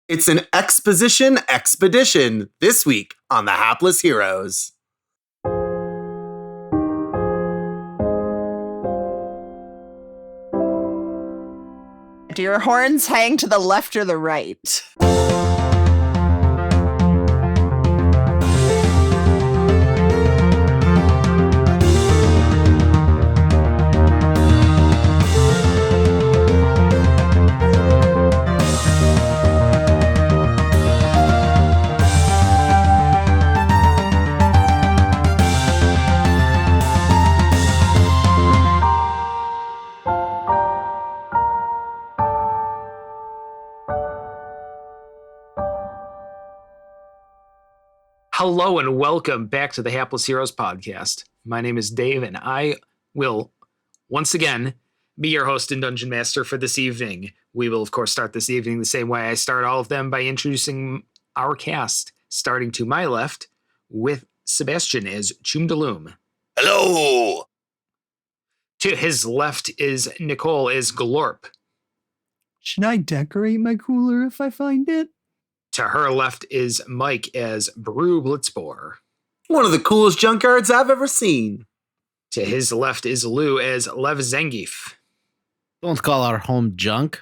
It's an exposition expedition this week on the Hapless Heroes. Do your horns hang to the left or the right? Hello and welcome back to the Hapless Heroes podcast. My name is Dave and I will once again be your host and dungeon master for this evening. We will of course start this evening the same way I start all of them, by introducing our cast, starting to my left with Sebastian as Chumdaloom. Hello! To his left is Nicole as Glorp. Should I decorate my cooler if I find it? To her left is Mike as Brew Blitzboar. One of the coolest junkyards I've ever seen. To his left is Lou as Lev Zangief. Don't call our home junk.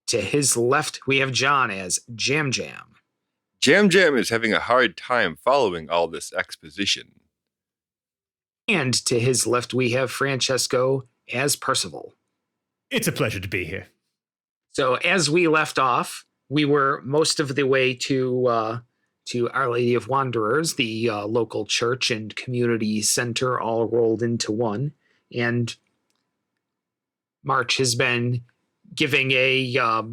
To his left, we have John as Jam Jam. Jam Jam is having a hard time following all this exposition. And to his left, we have Francesco as Percival. It's a pleasure to be here. So as we left off, we were most of the way to Our Lady of Wanderers, the local church and community center, all rolled into one. And March has been giving a,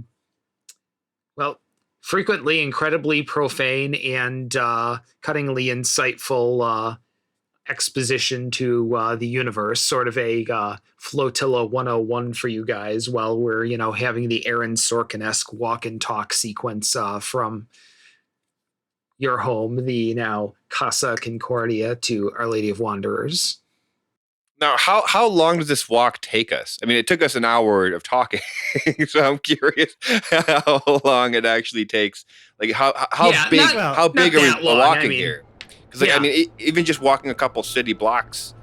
frequently incredibly profane and cuttingly insightful exposition to the universe, sort of a Flotilla 101 for you guys, while we're, having the Aaron Sorkin-esque walk and talk sequence from your home, the now Casa Concordia, to Our Lady of Wanderers. Now, how long does this walk take us? I mean, it took us an hour of talking, so I'm curious how long it actually takes. Like, how big are we walking here? Because, I mean, even just walking a couple city blocks,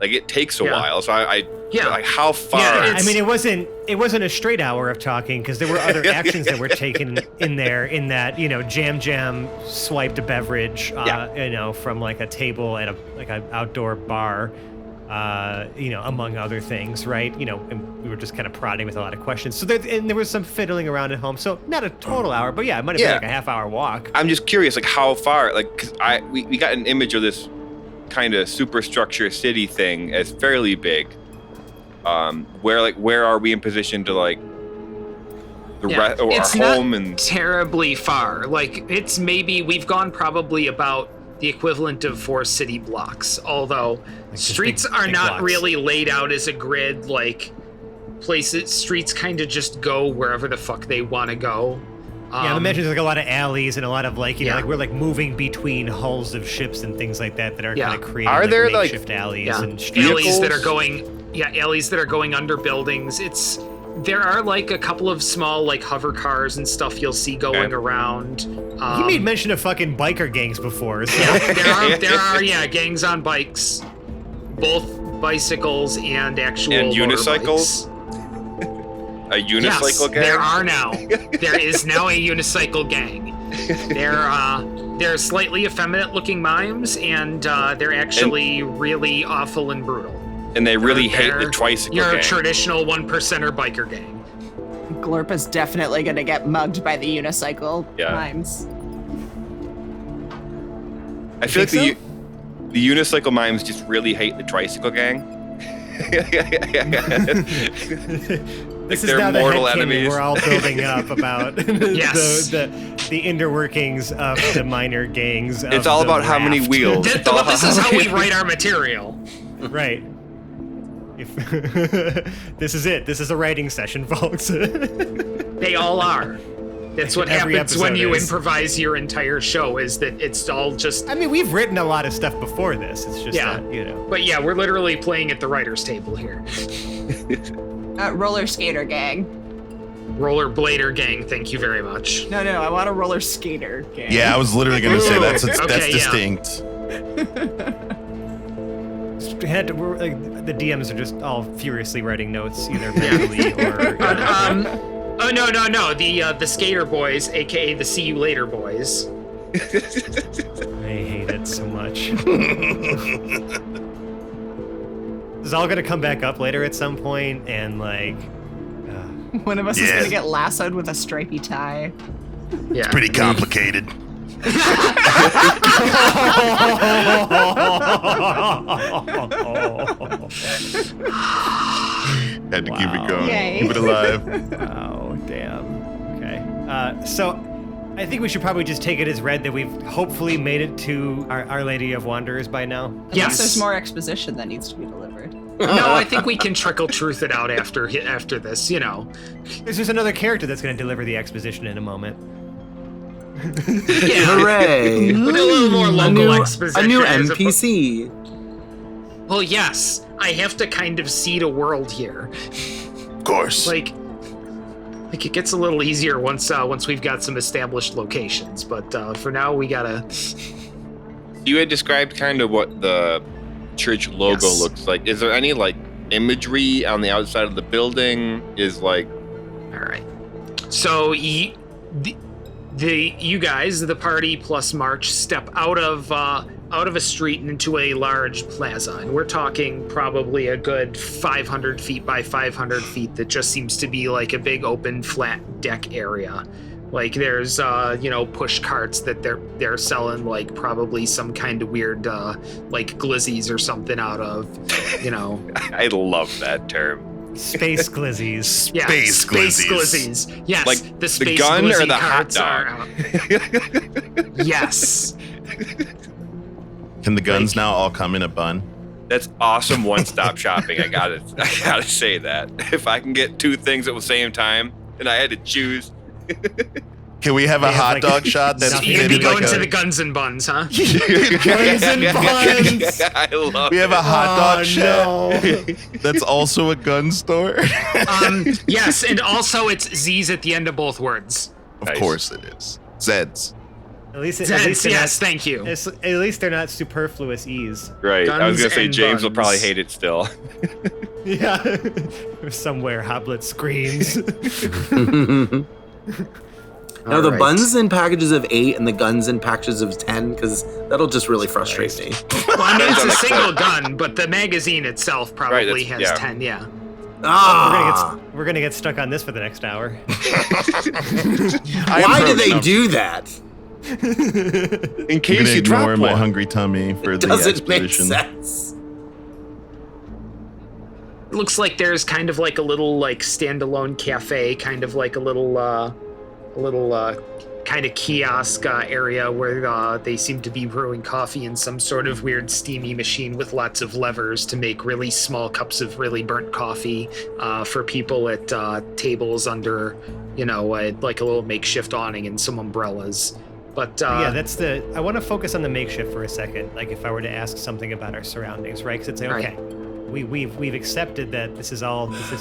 like, it takes a while. So like, how far? Yeah, I mean, it wasn't a straight hour of talking, because there were other actions that were taken in there. In that, Jam Jam swiped a beverage, from like a table at an outdoor bar, among other things, right? And we were just kind of prodding with a lot of questions. So there was some fiddling around at home. So not a total hour, but it might have been like a half-hour walk. I'm just curious, like, how far? Like, because we got an image of this kind of superstructure city thing as fairly big. Where are we in position to, like, it's our home? Not and terribly far. Like, it's maybe we've gone probably about the equivalent of 4 city blocks, although like streets are not blocks. Really laid out as a grid, like streets kind of just go wherever the fuck they want to go. I imagine there's like a lot of alleys and a lot of like we're like moving between hulls of ships and things like that are kind of creating makeshift alleys and alleys that are going under buildings. There are like a couple of small like hover cars and stuff you'll see going around. You made mention of fucking biker gangs before. So. Yeah, there are gangs on bikes, both bicycles and actual unicycles. A unicycle gang? There are now. There is now a unicycle gang. They're slightly effeminate-looking mimes, and they're actually really awful and brutal. And they really hate the tricycle gang. You're a traditional 1%er biker gang. Glorp is definitely going to get mugged by the unicycle mimes. I feel like the unicycle mimes just really hate the tricycle gang. This is now the headcanon we're all building up about the inner workings of the minor gangs. It's all about Raft. How many wheels. This is how we write our material. Right. This is it. This is a writing session, folks. They all are. That's what happens when you improvise your entire show, is that it's all just... I mean, we've written a lot of stuff before this. It's just that, But we're literally playing at the writer's table here. Roller skater gang. Rollerblader gang, thank you very much. No, I want a roller skater gang. Yeah, I was literally going to say that's Okay, distinct. The DMs are just all furiously writing notes, either manually or. Oh no! The skater boys, aka the see you later boys. I hate it so much. This is all gonna come back up later at some point, and like. One of us is gonna get lassoed with a stripy tie. Yeah. It's pretty complicated. Had to keep it going. Yay. Keep it alive. Oh, damn. Okay. So I think we should probably just take it as read that we've hopefully made it to Our Lady of Wanderers by now. Unless there's more exposition that needs to be delivered. No, I think we can trickle truth it out after this, you know. There's just another character that's going to deliver the exposition in a moment. Yeah. Hooray! With a little more local exposition. A new as NPC. Well, yes, I have to kind of seed a world here. Of course. Like it gets a little easier once we've got some established locations, but for now we gotta. You had described kind of what the church logo looks like. Is there any like imagery on the outside of the building? Is like. All right. So you guys, the party plus March, step out of a street and into a large plaza, and we're talking probably a good 500 feet by 500 feet that just seems to be like a big open flat deck area. Like there's push carts that they're selling like probably some kind of weird like glizzies or something out of, you know. I love that term. Space glizzies. Yeah, Space glizzies. Yes, Like the space the gun or glizzy the hot carts are dog? out. Yes. Can the guns now all come in a bun? That's awesome one-stop shopping. I gotta say that. If I can get two things at the same time, and I had to choose. Can we have a hot dog shot that's You'd be maybe going like to the guns and buns, huh? Guns and buns. I love we have a hot dog no. that's also a gun store? Yes, and also it's Z's at the end of both words. Of Nice. course it is. Zeds. At least Yes, they're not, thank you. at least they're not superfluous E's. Right. I was Guns gonna say and James will buns. probably hate it still. Yeah. Somewhere Hoblet screams. Now the Alright. buns in packages of 8 and the guns in packages of 10, because that'll just really frustrate me. Well, I mean, it's a single gun, but the magazine itself probably has yeah. 10, yeah. Ah! We're gonna get stuck on this for the next hour. Why do they do that? In I'm case gonna you ignore drop my one. hungry tummy for It the doesn't make exposition. sense. It looks like there's kind of like a little like standalone cafe, kind of like a little kind of kiosk area where they seem to be brewing coffee in some sort of weird steamy machine with lots of levers to make really small cups of really burnt coffee for people at tables under, like a little makeshift awning and some umbrellas. But Yeah, I want to focus on the makeshift for a second. Like if I were to ask something about our surroundings, right? Because it's like, Right. okay, we've accepted that this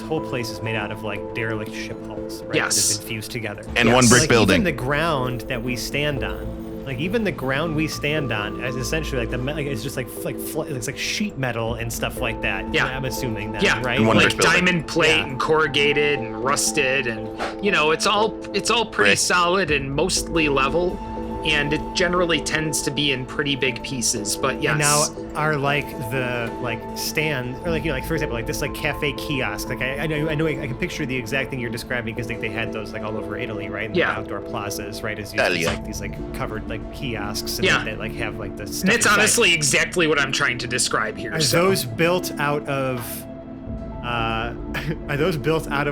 whole place is made out of like derelict ship hulls, right? Yes. That's been fused together. And Yes. one brick Like building. even the ground that we stand on, like even the ground we stand on, is essentially like it's just it's like sheet metal and stuff like that. Yeah. I'm assuming that. yeah, Right. And one like brick building. diamond plate Yeah. and corrugated and rusted, and it's all pretty Brick. solid and mostly level, and it generally tends to be in pretty big pieces. But yes, And now are like the stand or like for example like this like cafe kiosk, like I know I can picture the exact thing you're describing because they had those like all over Italy, right? In the Yeah. outdoor plazas, right? As you Italy. like these like covered like kiosks and Yeah. that like have like the stuff and it's inside. honestly exactly what I'm trying to describe here. Are so. those built out of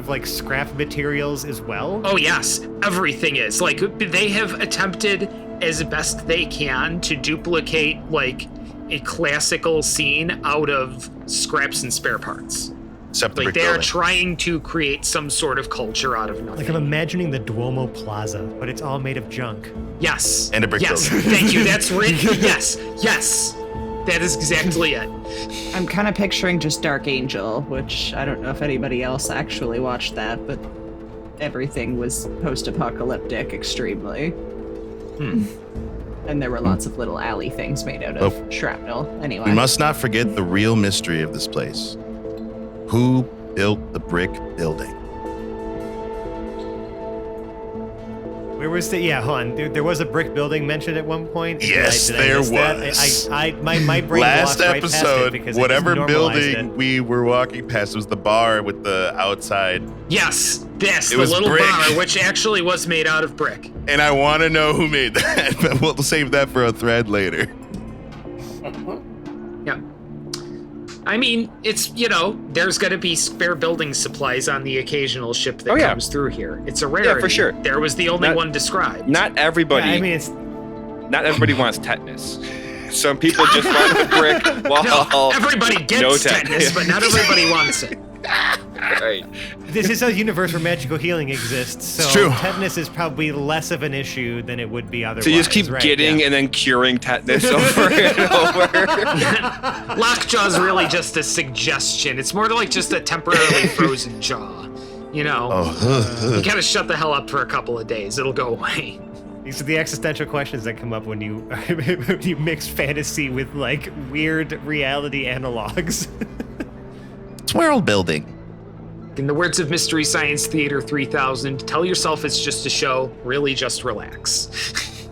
like scrap materials as well? Oh yes, everything is. Like they have attempted as best they can to duplicate like a classical scene out of scraps and spare parts. Except the Like brick they are building. trying to create some sort of culture out of nothing. Like I'm imagining the Duomo Plaza, but it's all made of junk. Yes. And a brick yes. building. Thank you. That's right. Yes. Yes. That is exactly it. I'm kind of picturing just Dark Angel, which I don't know if anybody else actually watched that, but everything was post-apocalyptic extremely. And there were lots of little alley things made out of shrapnel. Anyway. We must not forget the real mystery of this place. Who built the brick building? Where was the? Yeah, hold on. There was a brick building mentioned at one point. Yes, there was. My brain Last right past it episode, because I whatever just building normalized it. we were walking past was the bar with the outside. Yes, It the was little brick. bar, which actually was made out of brick. And I want to know who made that, but we'll save that for a thread later. Yeah. I mean, it's, there's going to be spare building supplies on the occasional ship that comes through here. It's a rarity. Yeah, for sure. There was the only one described. Not everybody. Yeah, I mean, not everybody wants tetanus. Some people just want the brick. No, everybody gets tetanus, but not everybody wants it. Right. This is a universe where magical heeling exists, so It's true. tetanus is probably less of an issue than it would be otherwise. So you just keep right? getting and then curing tetanus over and over. Lockjaw's really just a suggestion. It's more like just a temporarily frozen jaw. You gotta shut the hell up for a couple of days. It'll go away. These are the existential questions that come up when you when you mix fantasy with like weird reality analogs. It's world building. In the words of Mystery Science Theater 3000, tell yourself it's just a show. Really, just relax.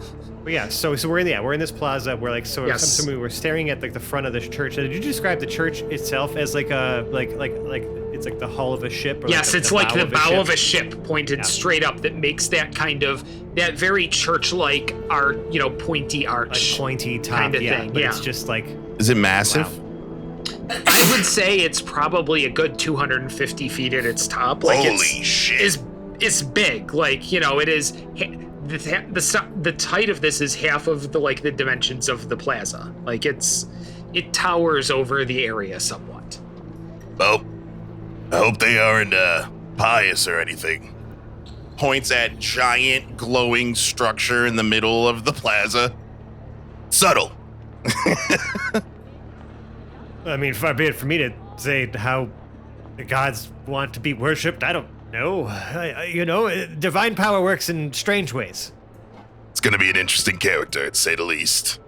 But yeah, so we're in this plaza. We're like we're staring at like the front of this church. Did you describe the church itself as like a like it's like the hull of a ship? Or Yes, it's like the bow of a ship pointed straight up that makes that that very church-like art, pointy arch, like pointy top kind of thing. But it's just like. Is it massive? Wow. I would say it's probably a good 250 feet at its top. Like Holy shit! It's big. Like it is. The height of this is half of the dimensions of the plaza. Like it towers over the area somewhat. Well, I hope they aren't pious or anything. Points at giant glowing structure in the middle of the plaza. Subtle. I mean, far be it for me to say how the gods want to be worshipped. I don't know. Divine power works in strange ways. It's gonna be an interesting character, to say the least.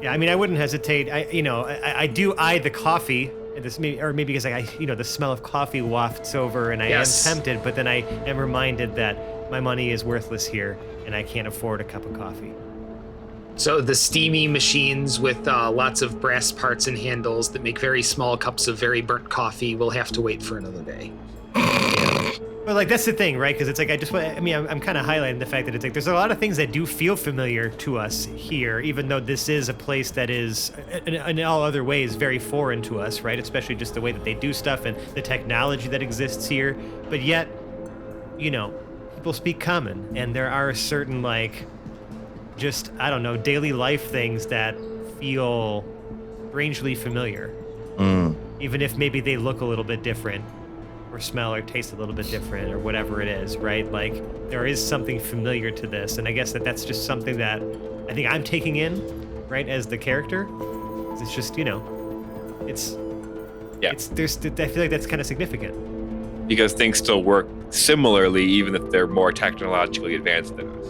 Yeah, I mean, I wouldn't hesitate. I do eye the coffee. Maybe because the smell of coffee wafts over, and I am tempted. But then I am reminded that my money is worthless here, and I can't afford a cup of coffee. So the steamy machines with lots of brass parts and handles that make very small cups of very burnt coffee will have to wait for another day. But that's the thing, right? Because it's like I'm kind of highlighting the fact that it's like there's a lot of things that do feel familiar to us here, even though this is a place that is, in all other ways, very foreign to us, right? Especially just the way that they do stuff and the technology that exists here. But yet, people speak common, and there are certain daily life things that feel strangely familiar. Even if maybe they look a little bit different or smell or taste a little bit different or whatever it is, right? Like there is something familiar to this. And I guess that's just something that I think I'm taking in, right, as the character. It's just, I feel like that's kind of significant. Because things still work similarly, even if they're more technologically advanced than us.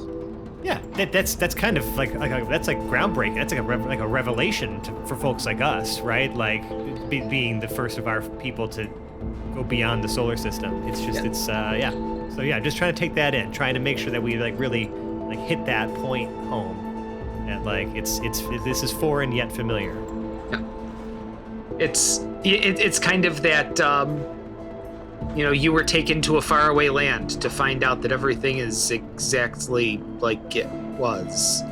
Yeah, that's kind of that's groundbreaking. That's like a revelation for folks like us, right? Like being the first of our people to go beyond the solar system. It's just So yeah, just trying to take that in, trying to make sure that we really hit that point home. That this is foreign yet familiar. Yeah. It's kind of that. You were taken to a faraway land to find out that everything is exactly like it was.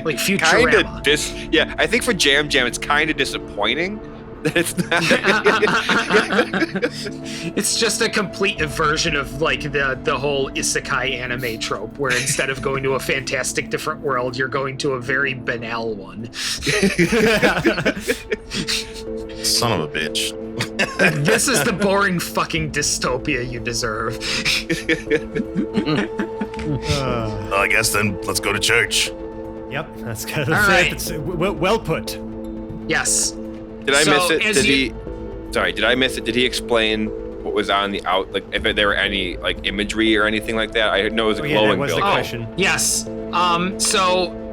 Like Futurama. I think for Jam Jam, it's kind of disappointing that it's not. It's just a complete version of the whole isekai anime trope, where instead of going to a fantastic different world, you're going to a very banal one. Son of a bitch. This is the boring fucking dystopia you deserve. Well, I guess then let's go to church. Yep, that's kind of All right. It's well put. Yes. Did I miss it? Did I miss it? Did he explain what was on the out, like if there were any like imagery or anything like that? I know it was a glowing that was building. the question. Yes.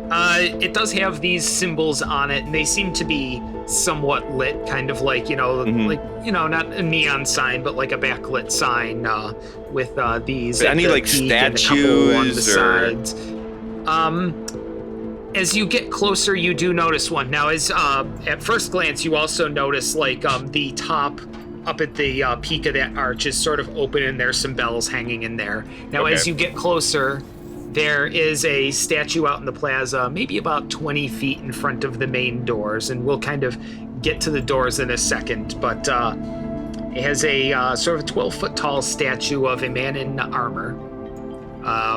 It does have these symbols on it, and they seem to be somewhat lit, kind of like, like, not a neon sign, but like a backlit sign with these. Any like statues on the or sides. As you get closer, you do notice one. Now, as at first glance, you also notice like the top up at the peak of that arch is sort of open, and there's some bells hanging in there. Now, as you get closer, there is a statue out in the plaza, maybe about 20 feet in front of the main doors, and we'll kind of get to the doors in a second, but it has a sort of 12-foot tall statue of a man in armor,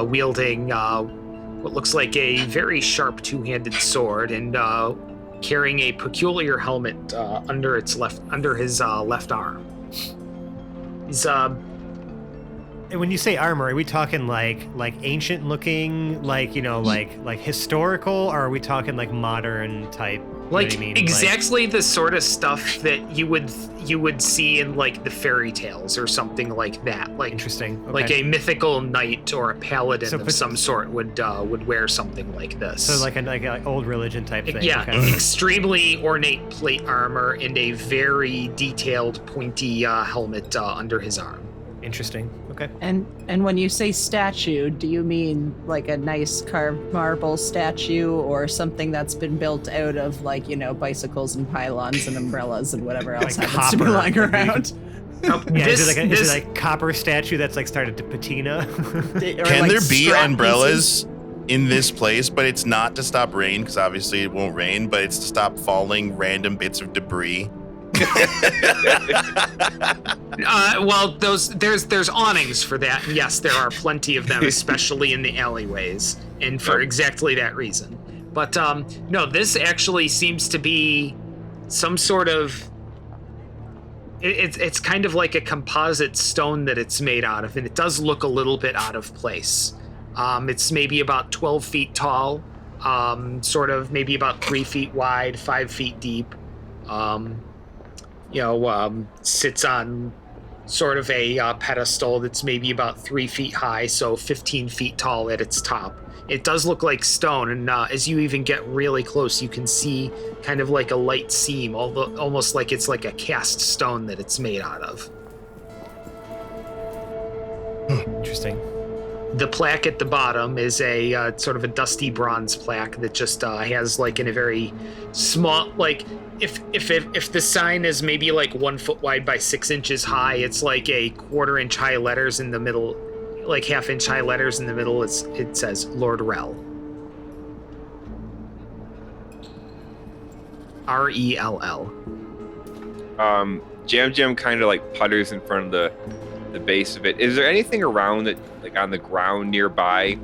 wielding what looks like a very sharp two-handed sword, and carrying a peculiar helmet under his left arm. He's And when you say armor, are we talking like ancient looking, like historical, or are we talking like modern type? Like exactly the sort of stuff that you would see in like the fairy tales or something like that. Like interesting. Okay. Like a mythical knight or a paladin of some sort would wear something like this. So like an old religion type thing. Yeah, okay. Extremely ornate plate armor and a very detailed pointy helmet under his arm. Interesting. Okay. And when you say statue, do you mean like a nice carved marble statue, or something that's been built out of like, bicycles and pylons and umbrellas and whatever else like happens to be lying around? Is it like copper statue that's like started to patina? Can there be umbrellas in this place? But it's not to stop rain, because obviously it won't rain, but it's to stop falling random bits of debris. Well, there's awnings for that, and yes, there are plenty of them, especially in the alleyways, and for exactly that reason. But no, this actually seems to be some sort of. It's kind of like a composite stone that it's made out of, and it does look a little bit out of place. It's maybe about 12 feet tall, sort of maybe about 3 feet wide, 5 feet deep. Sits on sort of a pedestal that's maybe about 3 feet high, so 15 feet tall at its top. It does look like stone, and as you even get really close, you can see kind of like a light seam, almost like it's like a cast stone that it's made out of. Interesting. The plaque at the bottom is a sort of a dusty bronze plaque that just has like in a very small, like if the sign is maybe like 1 foot wide by 6 inches high, it's like a 1/4 inch high letters in the middle, like 1/2 inch high letters in the middle. It says Lord Rell. R-E-L-L. Jam kind of like putters in front of the base of it. Is there anything around it, like on the ground nearby?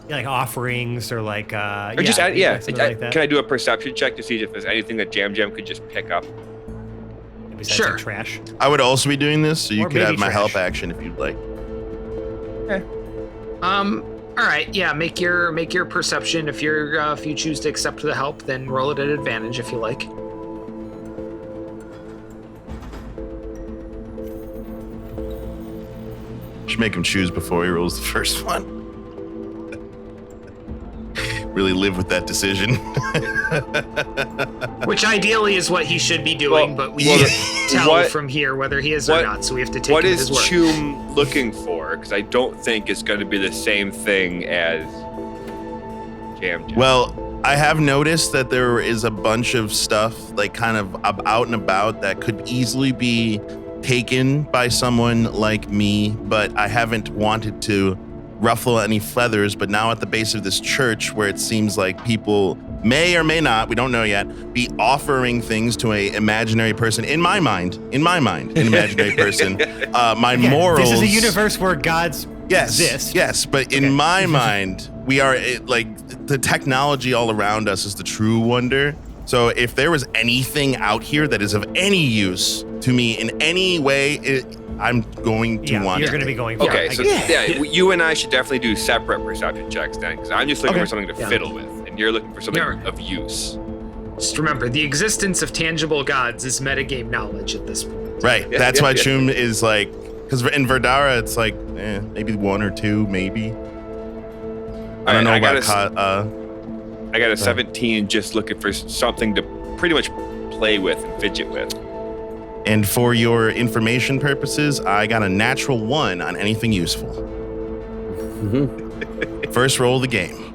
Yeah, like offerings or like like that. Can I do a perception check to see if there's anything that Jam could just pick up? Besides sure. like trash. I would also be doing this, so you Or could have baby my trash. help action if you'd like. Okay. All right, yeah, make your perception. If you choose to accept the help, then roll it at advantage if you like. Should make him choose before he rolls the first one. Really live with that decision. Which ideally is what he should be doing, but we can't tell from here whether he is or not, so we have to take what him at is his word. Choom looking for? Because I don't think it's going to be the same thing as Jam. Well, I have noticed that there is a bunch of stuff like kind of out and about that could easily be taken by someone like me, but I haven't wanted to ruffle any feathers. But now at the base of this church, where it seems like people may or may not, we don't know yet, be offering things to a imaginary person. In my mind, an imaginary person. My morals. This is a universe where gods exist. Yes, but in my mind, we are like the technology all around us is the true wonder. So if there was anything out here that is of any use to me in any way, I'm going to want it. You're going to be going for okay, it. so you and I should definitely do separate perception checks then, because I'm just looking for something to fiddle with, and you're looking for something of use. Just remember, the existence of tangible gods is metagame knowledge at this point. Right. That's why Chum is like, because in Verdara it's like maybe 1 or 2, maybe. I don't know about. I got a 17, just looking for something to pretty much play with and fidget with. And for your information purposes, I got a natural 1 on anything useful. First roll of the game.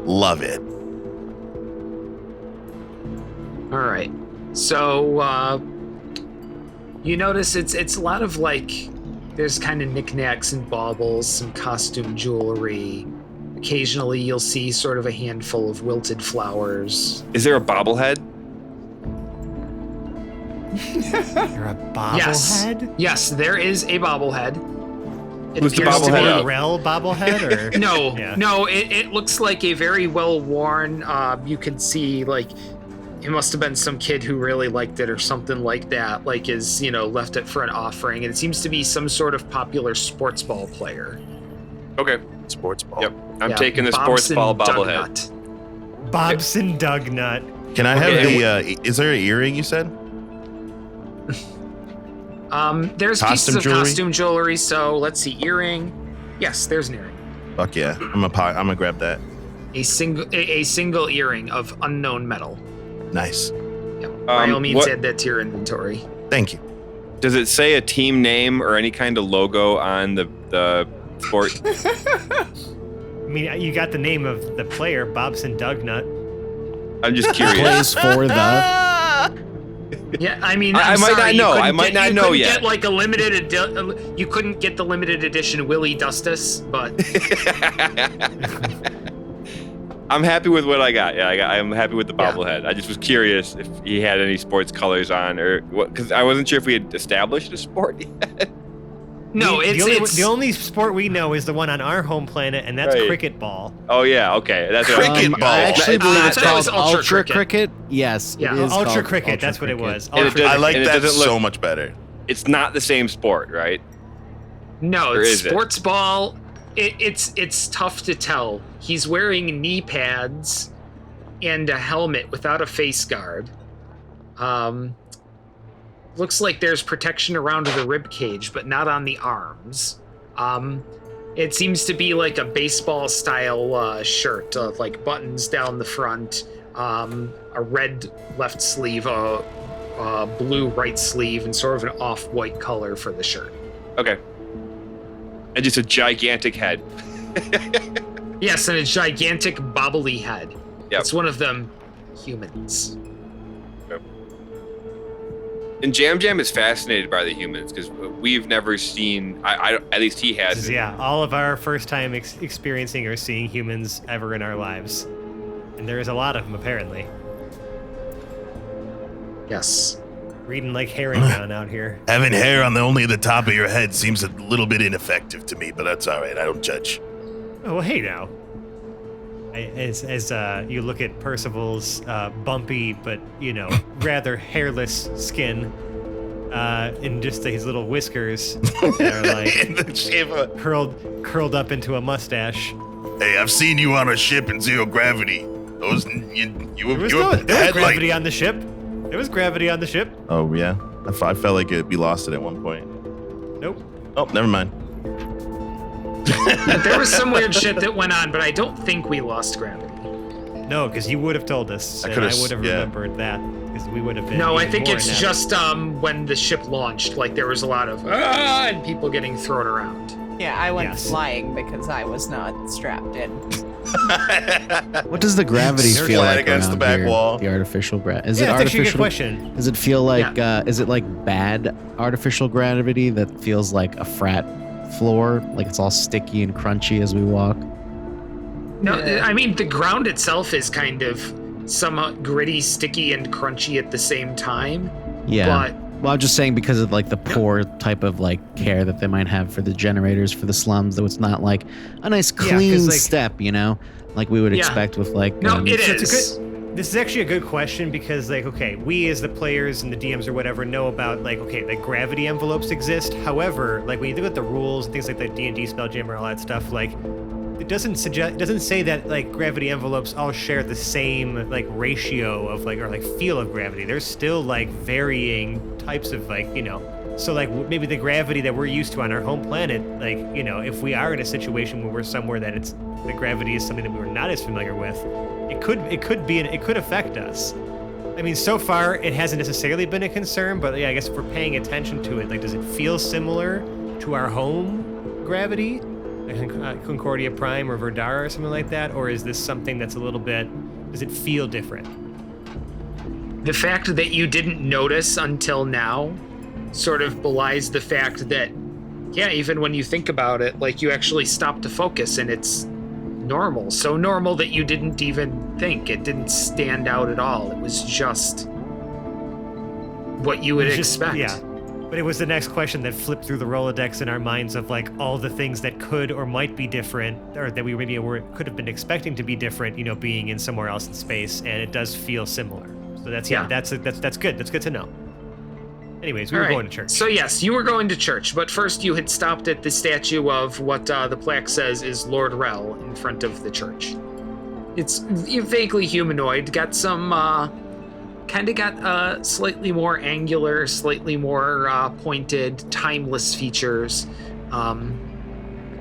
Love it. All right. So you notice it's a lot of like, there's kind of knickknacks and baubles, some costume jewelry. Occasionally you'll see sort of a handful of wilted flowers. Is there a bobblehead? You're a bobblehead? Yes, there is a bobblehead. Who's the bobblehead? A Rel bobblehead? Or? No, it looks like a very well-worn, you can see like, it must have been some kid who really liked it or something like that, like is, left it for an offering. And it seems to be some sort of popular sports ball player. Okay. Sports ball. Yep. I'm taking the sports ball bobblehead. Bobson Dugnut. Can I have is there an earring you said? There's pieces of costume jewelry, so let's see, earring. Yes, there's an earring. Fuck yeah. I'm gonna grab that. A single earring of unknown metal. Nice. Yep. By all means, add that to your inventory. Thank you. Does it say a team name or any kind of logo on the sport? I mean, you got the name of the player, Bobson Dugnut. I'm just curious. Plays for the. Yeah, I mean, I might not know. I might not know yet. Get like a limited you couldn't get the limited edition Willie Dustus, but I'm happy with what I got. Yeah, I'm happy with the bobblehead. I just was curious if he had any sports colors on or what, because I wasn't sure if we had established a sport yet. No, it's the only sport we know is the one on our home planet, and that's cricket ball. Oh yeah, okay, that's cricket ball. I actually believe it's called Ultra Cricket. Yes, yeah, it is Ultra called Cricket. Ultra That's what it Cricket. was. I like that so much better. It's not the same sport, right? No, Or it's is it? sports ball. It's tough to tell. He's wearing knee pads and a helmet without a face guard. Looks like there's protection around the rib cage, but not on the arms. It seems to be like a baseball style shirt, like buttons down the front, a red left sleeve, a blue right sleeve, and sort of an off-white color for the shirt. Okay. And just a gigantic head. Yes, and a gigantic bobbly head. Yep. It's one of them humans. And Jam Jam is fascinated by the humans because we've never seen, I at least he has. Yeah, all of our first time experiencing or seeing humans ever in our lives. And there is a lot of them, apparently. Yes. Reading like herring down out here. Having hair on only the top of your head seems a little bit ineffective to me, but that's all right. I don't judge. Oh, well, hey now. As you look at Percival's bumpy but, rather hairless skin, and just his little whiskers that are like curled up into a mustache. Hey, I've seen you on a ship in zero gravity. There was gravity on the ship. There was gravity on the ship. Oh yeah, I felt like we lost it at one point. Nope. Oh, never mind. There was some weird shit that went on, but I don't think we lost gravity. No, because you would have told us, and I would have remembered that, because we would have been. No, I think it's just when the ship launched, like there was a lot of and people getting thrown around. Yeah, I went flying because I was not strapped in. What does the gravity feel like against the back here? wall? The artificial gravity. Is it that's actually a good artificial? question. Does it feel like? Is it like bad artificial gravity that feels like a frat floor, like it's all sticky and crunchy as we walk? No, I mean the ground itself is kind of somewhat gritty, sticky, and crunchy at the same time. Yeah. But Well, I'm just saying because of like the poor type of like care that they might have for the generators for the slums, though it's not like a nice clean step, like we would expect with like. No, it is. This is actually a good question because, like, okay, we as the players and the DMs or whatever know about, like, okay, like gravity envelopes exist. However, like when you look at the rules and things like the D&D Spelljammer, all that stuff, like, it doesn't say that like gravity envelopes all share the same like ratio of like or like feel of gravity. There's still like varying types of like, so like maybe the gravity that we're used to on our home planet, like, if we are in a situation where we're somewhere that the gravity is something that we were not as familiar with, it could affect us. I mean, so far it hasn't necessarily been a concern, but yeah, I guess if we're paying attention to it, like, does it feel similar to our home gravity, like Concordia Prime or Verdara or something like that, or is this something that's does it feel different? The fact that you didn't notice until now sort of belies the fact that, yeah, even when you think about it, like, you actually stop to focus and it's normal. So normal that you didn't even think. It didn't stand out at all. It was just what you would expect. Yeah. But it was the next question that flipped through the Rolodex in our minds of like all the things that could or might be different, or that we maybe could have been expecting to be different, being in somewhere else in space, and it does feel similar. So that's good. That's good to know. Anyways, we were going to church. So yes, you were going to church, but first you had stopped at the statue of what the plaque says is Lord Rel in front of the church. It's vaguely humanoid, got some slightly more angular, slightly more pointed, timeless features.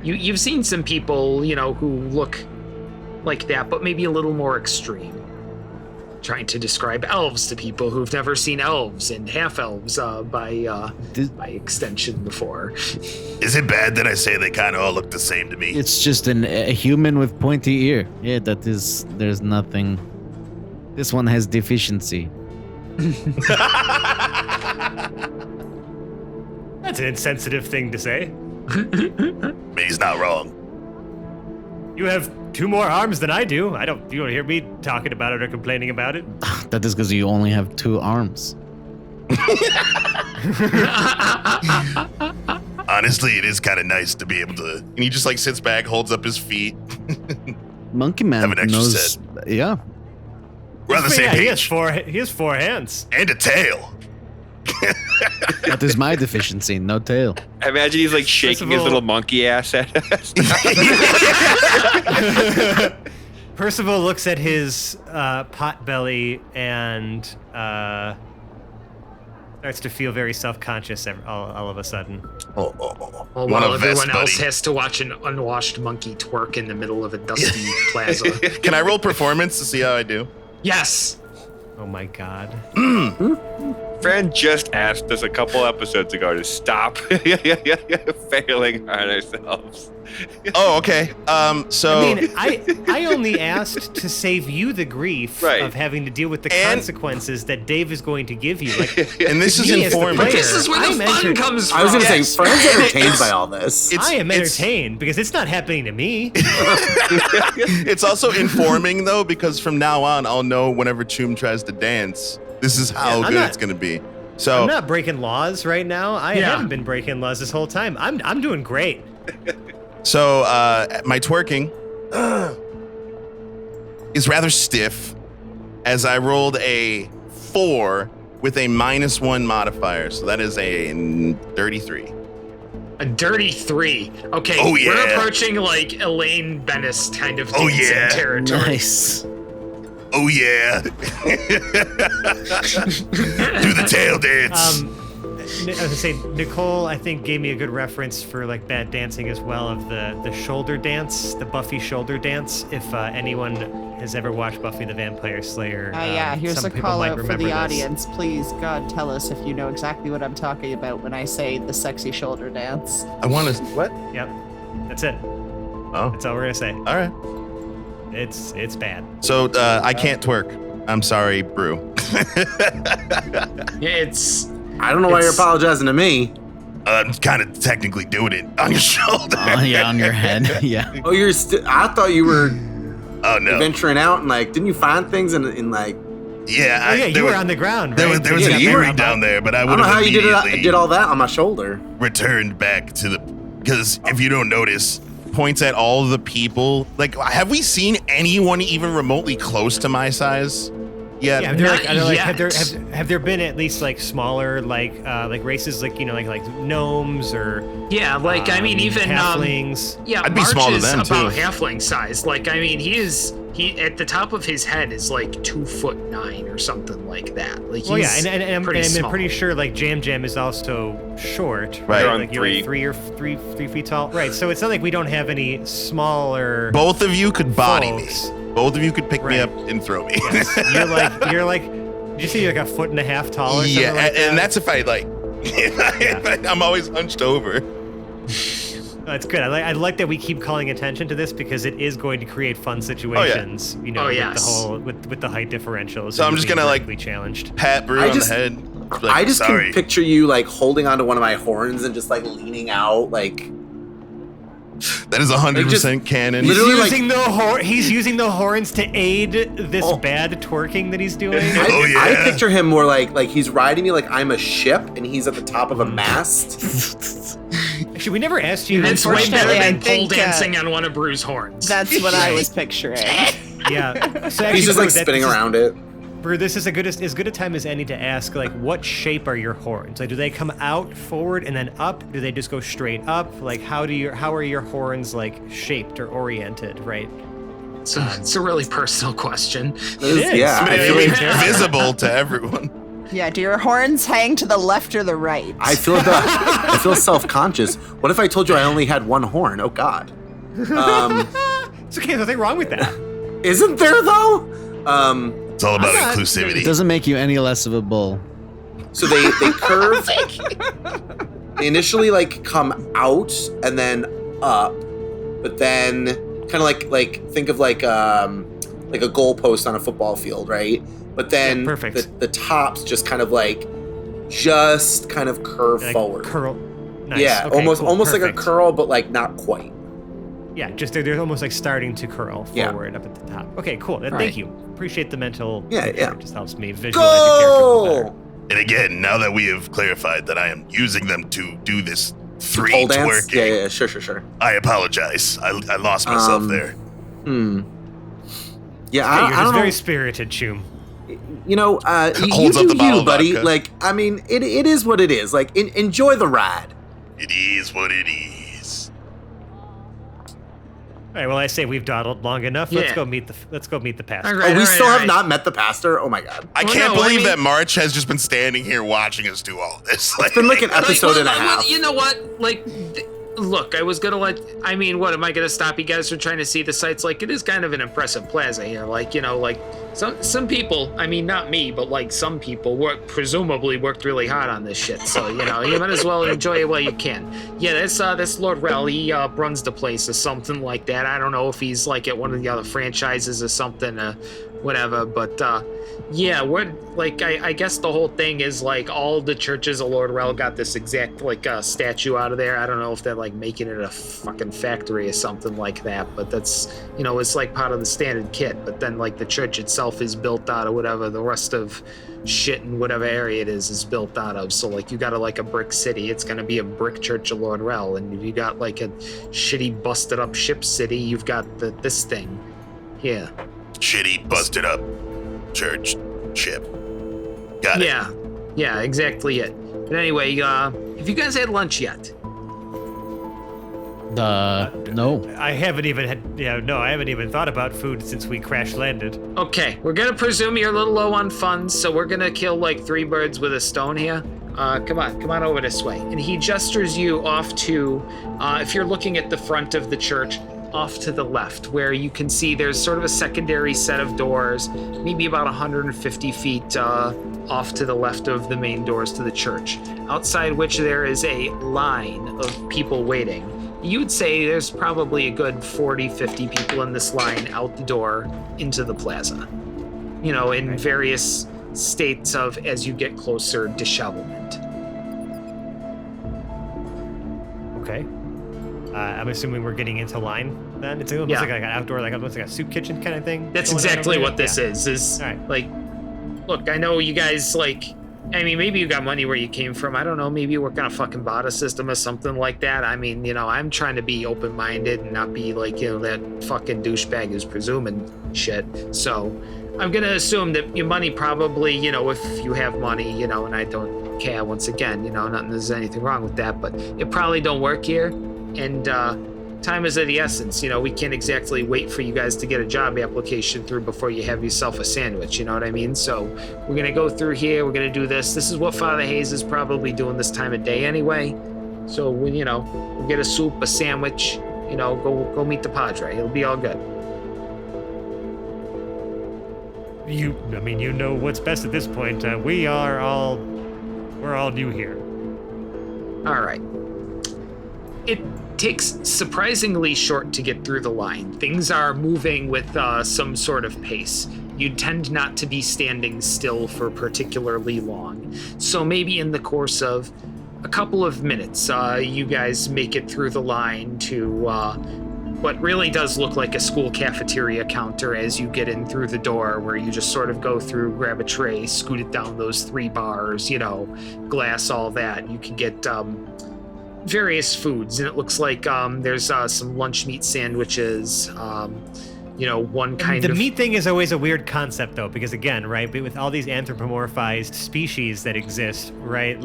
You've seen some people, who look like that, but maybe a little more extreme. Trying to describe elves to people who've never seen elves and half-elves by extension before. Is it bad that I say they kind of all look the same to me? It's just a human with pointy ear. Yeah, there's nothing. This one has deficiency. That's an insensitive thing to say. He's not wrong. You have 2 more arms than I do. You don't hear me talking about it or complaining about it. That is because you only have 2 arms. Honestly, it is kind of nice to be able to. And he just like sits back, holds up his feet. Monkey Man have an extra knows. set. Yeah. We're on the same page. He has 4 hands and a tail. That is my deficiency. No tail. I imagine he's like shaking his little monkey ass at us. Percival looks at his pot belly and starts to feel very self-conscious all of a sudden. While everyone else has to watch an unwashed monkey twerk in the middle of a dusty plaza. Can I roll performance to see how I do? Yes. Oh my god. Fran just asked us a couple episodes ago to stop failing on ourselves. Oh, okay. So I mean, I only asked to save you the grief of having to deal with the consequences that Dave is going to give you. Like, and this is informing. But this is where the fun comes from. I was going to say, Fran's entertained by all this. I'm entertained because it's not happening to me. It's also informing though, because from now on, I'll know whenever Choom tries to dance. This is how good it's going to be. So I'm not breaking laws right now. I haven't been breaking laws this whole time. I'm doing great. So my twerking is rather stiff, as I rolled a 4 with a -1 modifier. So that is a dirty 3. A dirty 3. Okay, we're approaching like Elaine Bennis kind of dancing territory. Nice. Oh yeah. Do the tail dance. I was gonna say, Nicole, I think, gave me a good reference for like bad dancing as well, of the shoulder dance, the Buffy shoulder dance. If anyone has ever watched Buffy the Vampire Slayer, here's some a people call might out for remember the this. audience. Please, God, tell us if you know exactly what I'm talking about when I say the sexy shoulder dance. I want to. What? Yep, that's it. Oh, that's all we're gonna say. All right. It's bad. So I can't twerk. I'm sorry, Brew. I don't know why you're apologizing to me. I'm kind of technically doing it on your shoulder. Oh, yeah, on your head. Yeah. Oh, I thought you were venturing out and like, didn't you find things in like? Yeah. You were on the ground. Right? There was an earring down there, but I would I don't know have how you did all that on my shoulder. Returned back to because if you don't notice, points at all the people. Like, have we seen anyone even remotely close to my size? yet. Have there been at least like smaller like races like like gnomes or I mean even halflings? I'd be March smaller is than them, about too. halfling size. Like I mean he at the top of his head is like 2'9" or something like that. Like he's and I'm small. pretty sure like Jam is also short. Right. You're on Like you're like 3 feet tall. Right. So it's not like we don't have any smaller. Both of you could body folks. me. Both of you could pick me Right. up and throw me. Yes. You're like. Did you see you're like 1.5 feet tall or something Yeah, like that? and that's if I like. I'm always hunched over. That's good. I like that we keep calling attention to this because it is going to create fun situations. You know, with the height differentials. So I'm just gonna like challenged. pat Brew on the head. Like, I just sorry. can picture you like holding onto one of my horns and just like leaning out like. That is 100% canon. Literally, He's using the horns to aid this bad twerking that he's doing. I picture him more like he's riding me like I'm a ship and he's at the top of a mast. Actually, we never asked you. It's way better Unfortunately, I than pole think, dancing on one of Brew's horns. That's what I was picturing. Yeah. So He's just like spinning around it. Brew, this is as good a time as any to ask, like, what shape are your horns? Like, do they come out forward and then up? Do they just go straight up? Like, how are your horns like shaped or oriented? Right. It's a really personal question. It is. Yeah, I I feel feel, like visible to everyone. Yeah, do your horns hang to the left or the right? I feel self-conscious. What if I told you I only had one horn? Oh God. It's okay. There's nothing wrong with that. Isn't there though? It's all about inclusivity. It doesn't make you any less of a bull. So they curve. They initially like come out and then up, but then kind of like think of like a goalpost on a football field, right? But then the tops just kind of curve Like forward. curl. Nice. Yeah, Okay, almost cool. like a Perfect. curl, but like not quite. Yeah, just they're almost like starting to curl forward up at the top. Okay, cool. Thank you. Appreciate the mental. picture. It just helps me visualize your character a little better. And again, now that we have clarified that I am using them to do this Pole three dance? twerking, Yeah, sure. I apologize. I lost myself there. Yeah, Hey, I you're don't just know. very spirited, Choom. You know, you Holds up do the bottle you, of buddy. vodka. Like, I mean, it is what it is. Like, enjoy the ride. It is what it is. All right. Well, I say we've dawdled long enough. Let's Yeah. go meet the pastor. All right, We all still right, have all right. not met the pastor. Oh my God. I Well, can't no, I believe mean- that March has just been standing here watching us do all this. It's been like an episode and a half. You know what? Look, I was gonna what am I gonna stop you guys from trying to see the sights? Like, it is kind of an impressive plaza here. Like, some people, I mean, not me, but like some people presumably worked really hard on this shit. So, you might as well enjoy it while you can. Yeah, that's Lord Rel. He runs the place or something like that. I don't know if he's like at one of the other franchises or something, whatever. But yeah, I guess the whole thing is like all the churches of Lord Rel got this exact statue out of there. I don't know if they're like making it a fucking factory or something like that, but that's it's like part of the standard kit. But then like the church itself is built out of whatever the rest of shit in whatever area it is built out of. So like you got a brick city, it's gonna be a brick church of Lord Rel, and if you got like a shitty busted up ship city, you've got this thing. Yeah. Shitty, busted up church ship. Got it. Yeah, exactly it. But anyway, have you guys had lunch yet? No. I haven't even thought about food since we crash landed. Okay, we're gonna presume you're a little low on funds, so we're gonna kill like 3 birds with a stone here. Come on over this way. And he gestures you off to, if you're looking at the front of the church, off to the left, where you can see there's sort of a secondary set of doors, maybe about 150 feet off to the left of the main doors to the church, outside which there is a line of people waiting. You would say there's probably a good 40, 50 people in this line out the door into the plaza, in various states of, as you get closer, dishevelment. Okay. I'm assuming we're getting into line then. It's almost like an outdoor, almost like a soup kitchen kind of thing. That's going on exactly over what there? this is. All right. Like, look, I know you guys maybe you got money where you came from. I don't know. Maybe you work on a fucking barter system or something like that. I mean, I'm trying to be open-minded and not be like, that fucking douchebag who's presuming shit. So, I'm gonna assume that your money probably, if you have money, and I don't care once again, nothing, there's anything wrong with that, but it probably don't work here. And time is of the essence. We can't exactly wait for you guys to get a job application through before you have yourself a sandwich, you know what I mean? So we're gonna go through here, we're gonna do this. This is what Father Hayes is probably doing this time of day anyway. So we'll get a soup, a sandwich, go meet the Padre. It'll be all good. You know what's best at this point. We're all new here. All right. It takes surprisingly short to get through the line. Things are moving with some sort of pace. You tend not to be standing still for particularly long. So maybe in the course of a couple of minutes, you guys make it through the line to what really does look like a school cafeteria counter as you get in through the door, where you just sort of go through, grab a tray, scoot it down those 3 bars, glass, all that. You can get various foods, and it looks like there's some lunch meat sandwiches, one kind of... The meat thing is always a weird concept, though, because again, right, but with all these anthropomorphized species that exist, right,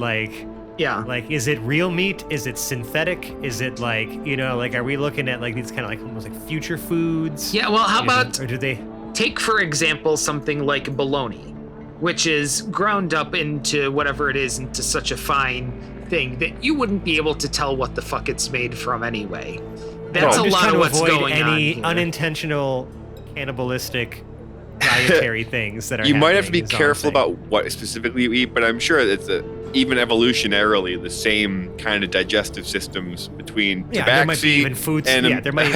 yeah. Is it real meat? Is it synthetic? Is it are we looking at these kind of almost like future foods? Yeah, well, how about... Or do they... Take, for example, something like bologna, which is ground up into whatever it is, into such a fine thing that you wouldn't be able to tell what the fuck it's made from anyway. That's a lot of what's going on here. Any unintentional cannibalistic dietary things that are You might have to be happening is all I'm careful saying. about what specifically you eat, but I'm sure it's even evolutionarily the same kind of digestive systems between there might be tabaxi even foods. and There might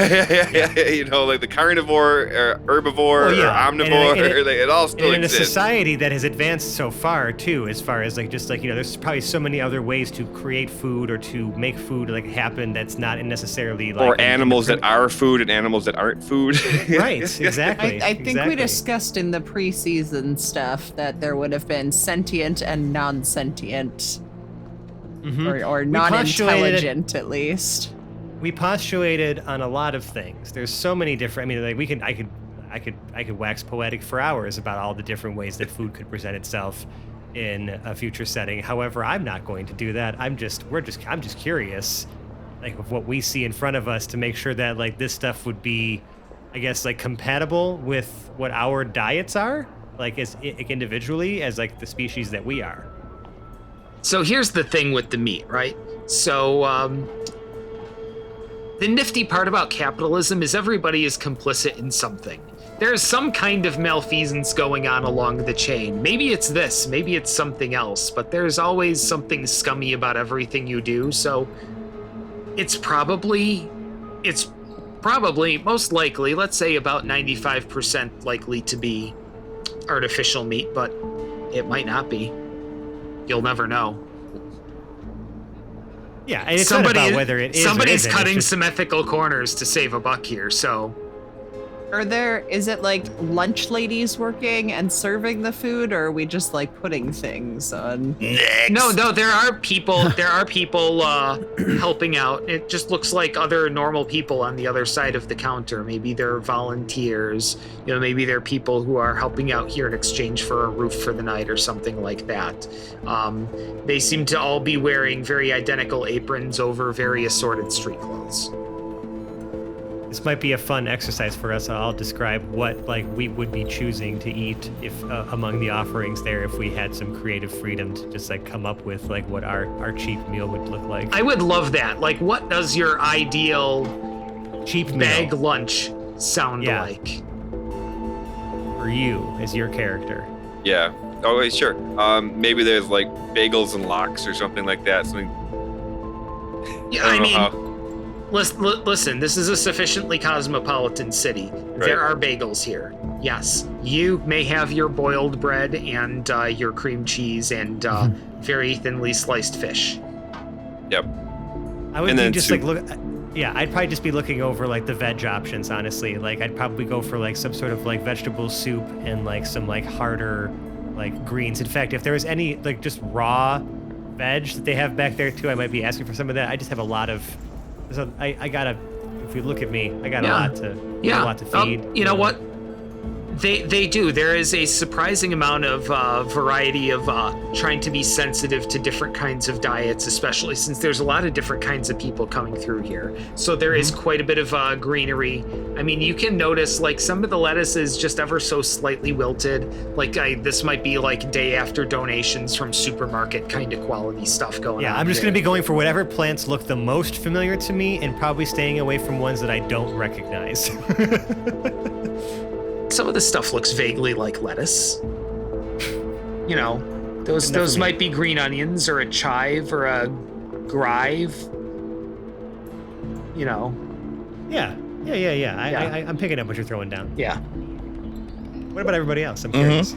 even, like the carnivore, or herbivore, or omnivore, it all still in exists. a society that has advanced so far too, as far as there's probably so many other ways to create food or to make food happen that's not necessarily or animals that are food and animals that aren't food. Right, exactly. I think we discussed in the pre-season stuff that there would have been sentient and non-sentient, or non-intelligent at least. We postulated on a lot of things. There's so many different. I could wax poetic for hours about all the different ways that food could present itself in a future setting. However, I'm not going to do that. I'm just curious, of what we see in front of us to make sure that this stuff would be, I guess, compatible with what our diets are, as individually as the species that we are. So here's the thing with the meat, right? So the nifty part about capitalism is everybody is complicit in something. There's some kind of malfeasance going on along the chain. Maybe it's this, maybe it's something else, but there's always something scummy about everything you do. So it's probably most likely, let's say about 95% likely to be artificial meat, but it might not be. You'll never know. Yeah, and it's not about whether it is somebody's or isn't. cutting some ethical corners to save a buck here, so... Is it lunch ladies working and serving the food, or are we just putting things on? Next. No, there are people helping out. It just looks like other normal people on the other side of the counter. Maybe they're volunteers, maybe they're people who are helping out here in exchange for a roof for the night or something like that. They seem to all be wearing very identical aprons over very assorted street clothes. This might be a fun exercise for us. I'll describe what we would be choosing to eat if among the offerings there, if we had some creative freedom to just come up with what our cheap meal would look like. I would love that. What does your ideal cheap bag lunch sound like? For you as your character. Yeah. Oh, sure. Maybe there's bagels and lox or something like that. Something. Yeah, Listen, this is a sufficiently cosmopolitan city. Right. There are bagels here. Yes, you may have your boiled bread and your cream cheese and very thinly sliced fish. Yep. I would be just look. Yeah, I'd probably just be looking over the veg options. Honestly, I'd probably go for some sort of vegetable soup and some harder greens. In fact, if there was any just raw veg that they have back there too, I might be asking for some of that. I just have a lot of. So I gotta. If you look at me, I got a lot to feed. You know what? They do. There is a surprising amount of variety of trying to be sensitive to different kinds of diets, especially since there's a lot of different kinds of people coming through here. So there is quite a bit of greenery. I mean, you can notice like some of the lettuce is just ever so slightly wilted. Like this might be like day after donations from supermarket kind of quality stuff going on. Yeah, I'm just going to be going for whatever plants look the most familiar to me and probably staying away from ones that I don't recognize. Some of the stuff looks vaguely like lettuce. You know, those might be green onions or a chive or a grive. You know. Yeah. I'm picking up what you're throwing down. Yeah. What about everybody else? I'm curious.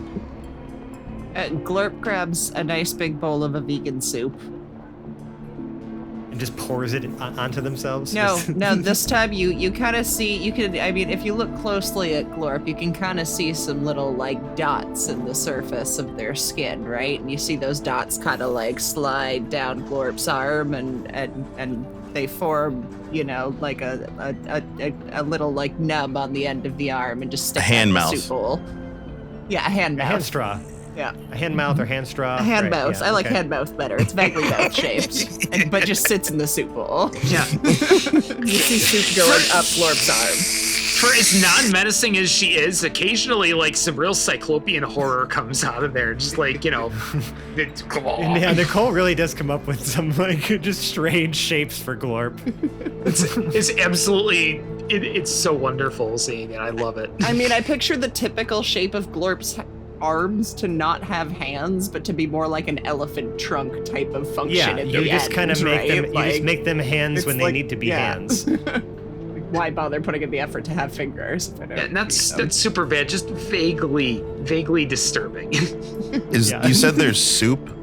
Glurp grabs a nice big bowl of a vegan soup. And just pours it onto themselves? No, this time you kind of see, if you look closely at Glorp, you can kind of see some little like dots in the surface of their skin, right? And you see those dots kind of like slide down Glorp's arm and they form, like a little like nub on the end of the arm and just stick in the soup bowl. Yeah, a hand mouth. A hand straw. Yeah. A hand mouth or hand straw. A hand mouth. Yeah, I like hand mouth better. It's vaguely mouth shaped, but just sits in the soup bowl. Yeah. You see soup going up Glorp's arm. For as non-menacing as she is, occasionally like some real cyclopean horror comes out of there. Just like, come on. Yeah, Nicole really does come up with some like just strange shapes for Glorp. It's absolutely, it's so wonderful seeing it. I love it. I mean, I picture the typical shape of Glorp's arms to not have hands, but to be more like an elephant trunk type of function. Yeah, you just kind of make them. Like, you just make them hands when they need to be hands. Why bother putting in the effort to have fingers? And that's super bad. Just vaguely disturbing. You said there's soup?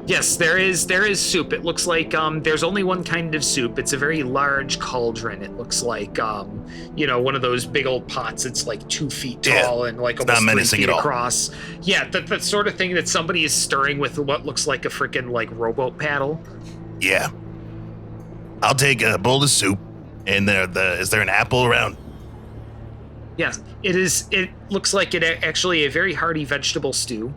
Yes, there is soup. It looks like there's only one kind of soup. It's a very large cauldron. It looks like one of those big old pots. It's like 2 feet tall and like almost 3 feet across. Yeah, that sort of thing that somebody is stirring with what looks like a freaking like rowboat paddle. Yeah. I'll take a bowl of soup. And is there an apple around? Yes, it is. It looks like it actually a very hearty vegetable stew.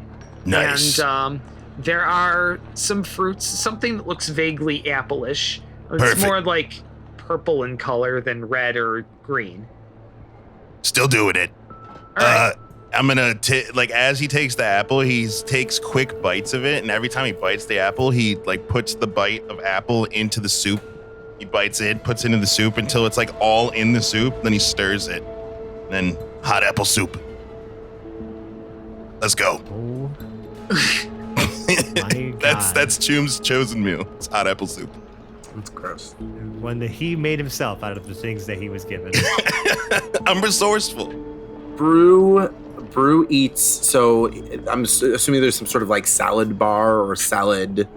Nice. And there are some fruits, something that looks vaguely apple-ish. It's Perfect. more like purple in color than red or green. Still doing it. All right. I'm gonna as he takes the apple, he takes quick bites of it, and every time he bites the apple, he like puts the bite of apple into the soup. He bites it, puts it into the soup until it's like all in the soup. Then he stirs it. Then hot apple soup. Let's go. Oh. My God. That's Choom's chosen meal. It's hot apple soup. That's gross. One that he made himself out of the things that he was given. I'm resourceful. Brew eats. So I'm assuming there's some sort of like salad bar or salad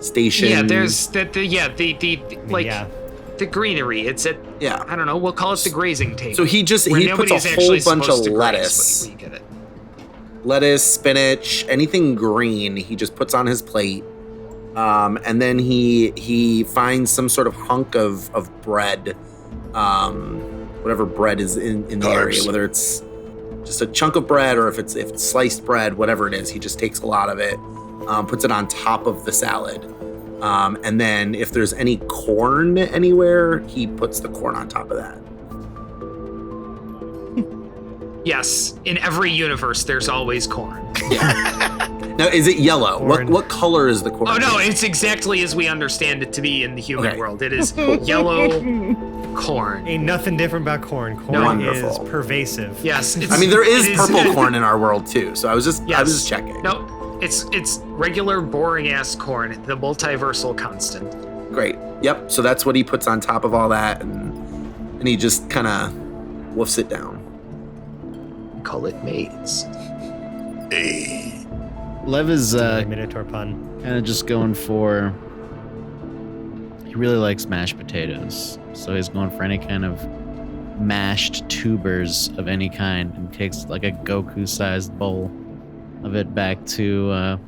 station. Yeah, there's the greenery. It's at I don't know. We'll call it the grazing table. So he puts a whole bunch of lettuce. You get it. Lettuce, spinach, anything green. He just puts on his plate, and then he finds some sort of hunk of bread, whatever bread is in the area, whether it's just a chunk of bread or if it's sliced bread, whatever it is. He just takes a lot of it. Puts it on top of the salad. And then if there's any corn anywhere, he puts the corn on top of that. Yes, in every universe, there's always corn. Yeah. Now, is it yellow? What color is the corn? Oh, no, it's exactly as we understand it to be in the human world. It is yellow corn. Ain't nothing different about corn. Corn is pervasive. Yes. There is purple corn in our world, too. So I was just checking. No. It's regular boring ass corn, the multiversal constant. Great. Yep. So that's what he puts on top of all that, and he just kind of woofs it down. We call it maize. Hey. Lev is Minotaur pun. kind of just going for. He really likes mashed potatoes, so he's going for any kind of mashed tubers of any kind, and takes like a Goku-sized bowl of it back to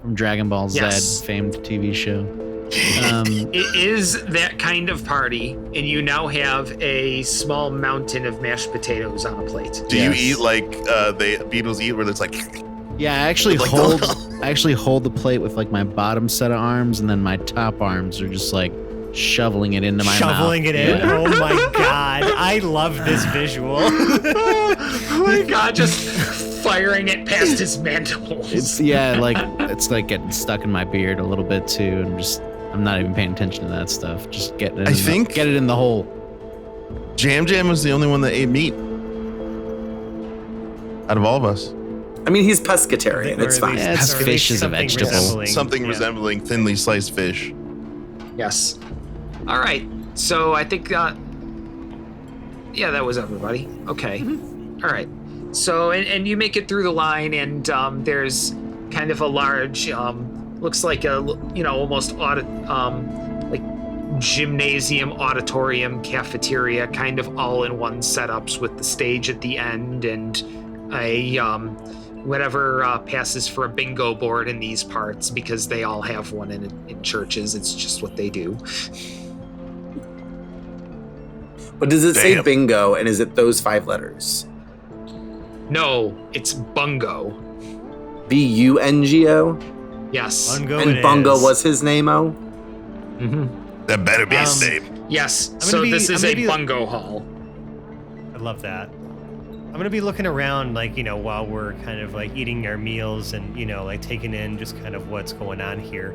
from Dragon Ball Z, famed TV show. It is that kind of party, and you now have a small mountain of mashed potatoes on a plate. Do you eat like the beetles eat, where it's like? Yeah, I actually Like hold the plate with like my bottom set of arms, and then my top arms are just like shoveling it into my mouth. Shoveling it in. Oh my god, I love this visual. Oh my god, just firing it past his mandibles. It's like getting stuck in my beard a little bit too, and I'm not even paying attention to that stuff. Just getting it. Get it in the hole. Jam was the only one that ate meat out of all of us. I mean, he's pescatarian. It's fine. Yeah, fish is a vegetable. Something resembling thinly sliced fish. Yes. All right. So I think, that was everybody. Okay. All right. So, and you make it through the line, and there's kind of a large, looks like a, almost like gymnasium, auditorium, cafeteria, kind of all in one setups with the stage at the end and a, whatever passes for a bingo board in these parts, because they all have one in churches. It's just what they do. But does it say bingo, and is it those 5 letters? No, it's bungo. Bungo? Yes. Bungo was his name-o? Mm-hmm. That better be his name. Yes. This is a bungo hall. I love that. I'm going to be looking around, like, while we're kind of like eating our meals and, like taking in just kind of what's going on here.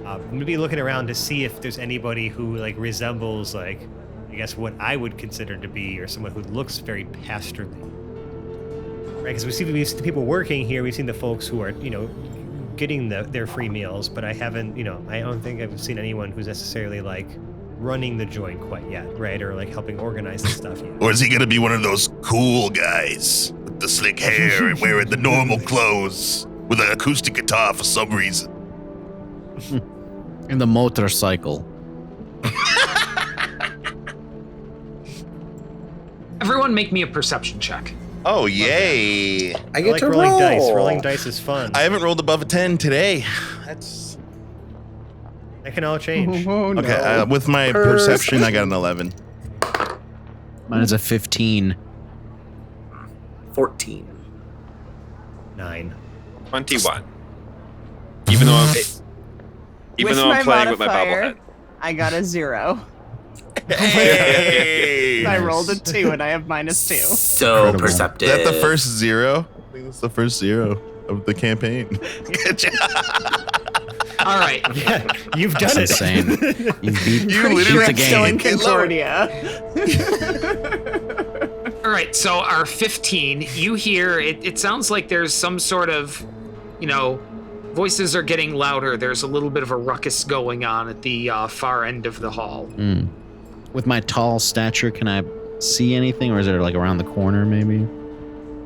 I'm going to be looking around to see if there's anybody who like resembles, like, I guess what I would consider to be, or someone who looks very pastorally. Right? Because we've seen the people working here. We've seen the folks who are, getting their free meals, but I haven't, I don't think I've seen anyone who's necessarily like running the joint quite yet, right? Or like helping organize the stuff yet. Or is he gonna be one of those cool guys with the slick hair and wearing the normal clothes with an acoustic guitar for some reason? In the motorcycle. Everyone make me a perception check. Oh, yay. I get like to rolling roll. dice. Rolling dice is fun. I haven't rolled above a 10 today. That can all change. Oh, no. Okay, with my perception, I got an 11. Mine is a 15. 14. 9. 21. Even though I'm playing with my modifier, bobblehead. I got a 0. Hey! I rolled a 2 and I have -2. So Incredible. perceptive. Is that the first 0? I think that's the first 0 of the campaign. Good job. All right. Yeah, you've done That's it. insane. You beat literally the Still in game. Concordia. All right. So our 15, you hear it sounds like there's some sort of, voices are getting louder. There's a little bit of a ruckus going on at the far end of the hall. With my tall stature, can I see anything, or is it like around the corner maybe?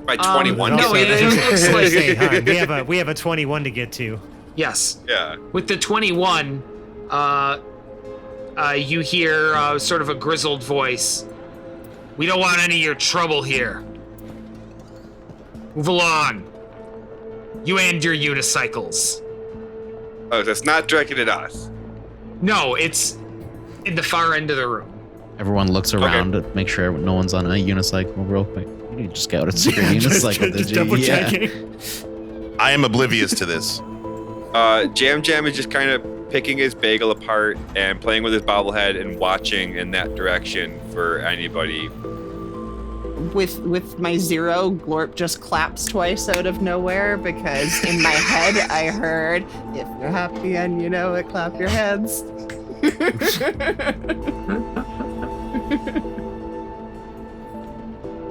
By 21. No, it looks like Say, huh, we have a 21 to get to. yes. Yeah. With the 21, you hear sort of a grizzled voice. We don't want any of your trouble here. Move along. You and your unicycles. Oh, that's not directed at us. No, it's in the far end of the room. Everyone looks around to make sure no one's on a unicycle real quick. You didn't just go out and see your unicycle, did Just you? double Yeah. checking. I am oblivious to this. Jam is just kind of picking his bagel apart and playing with his bobblehead and watching in that direction for anybody. With my 0, Glorp just claps twice out of nowhere, because in my head I heard, if you're happy and you know it, clap your hands.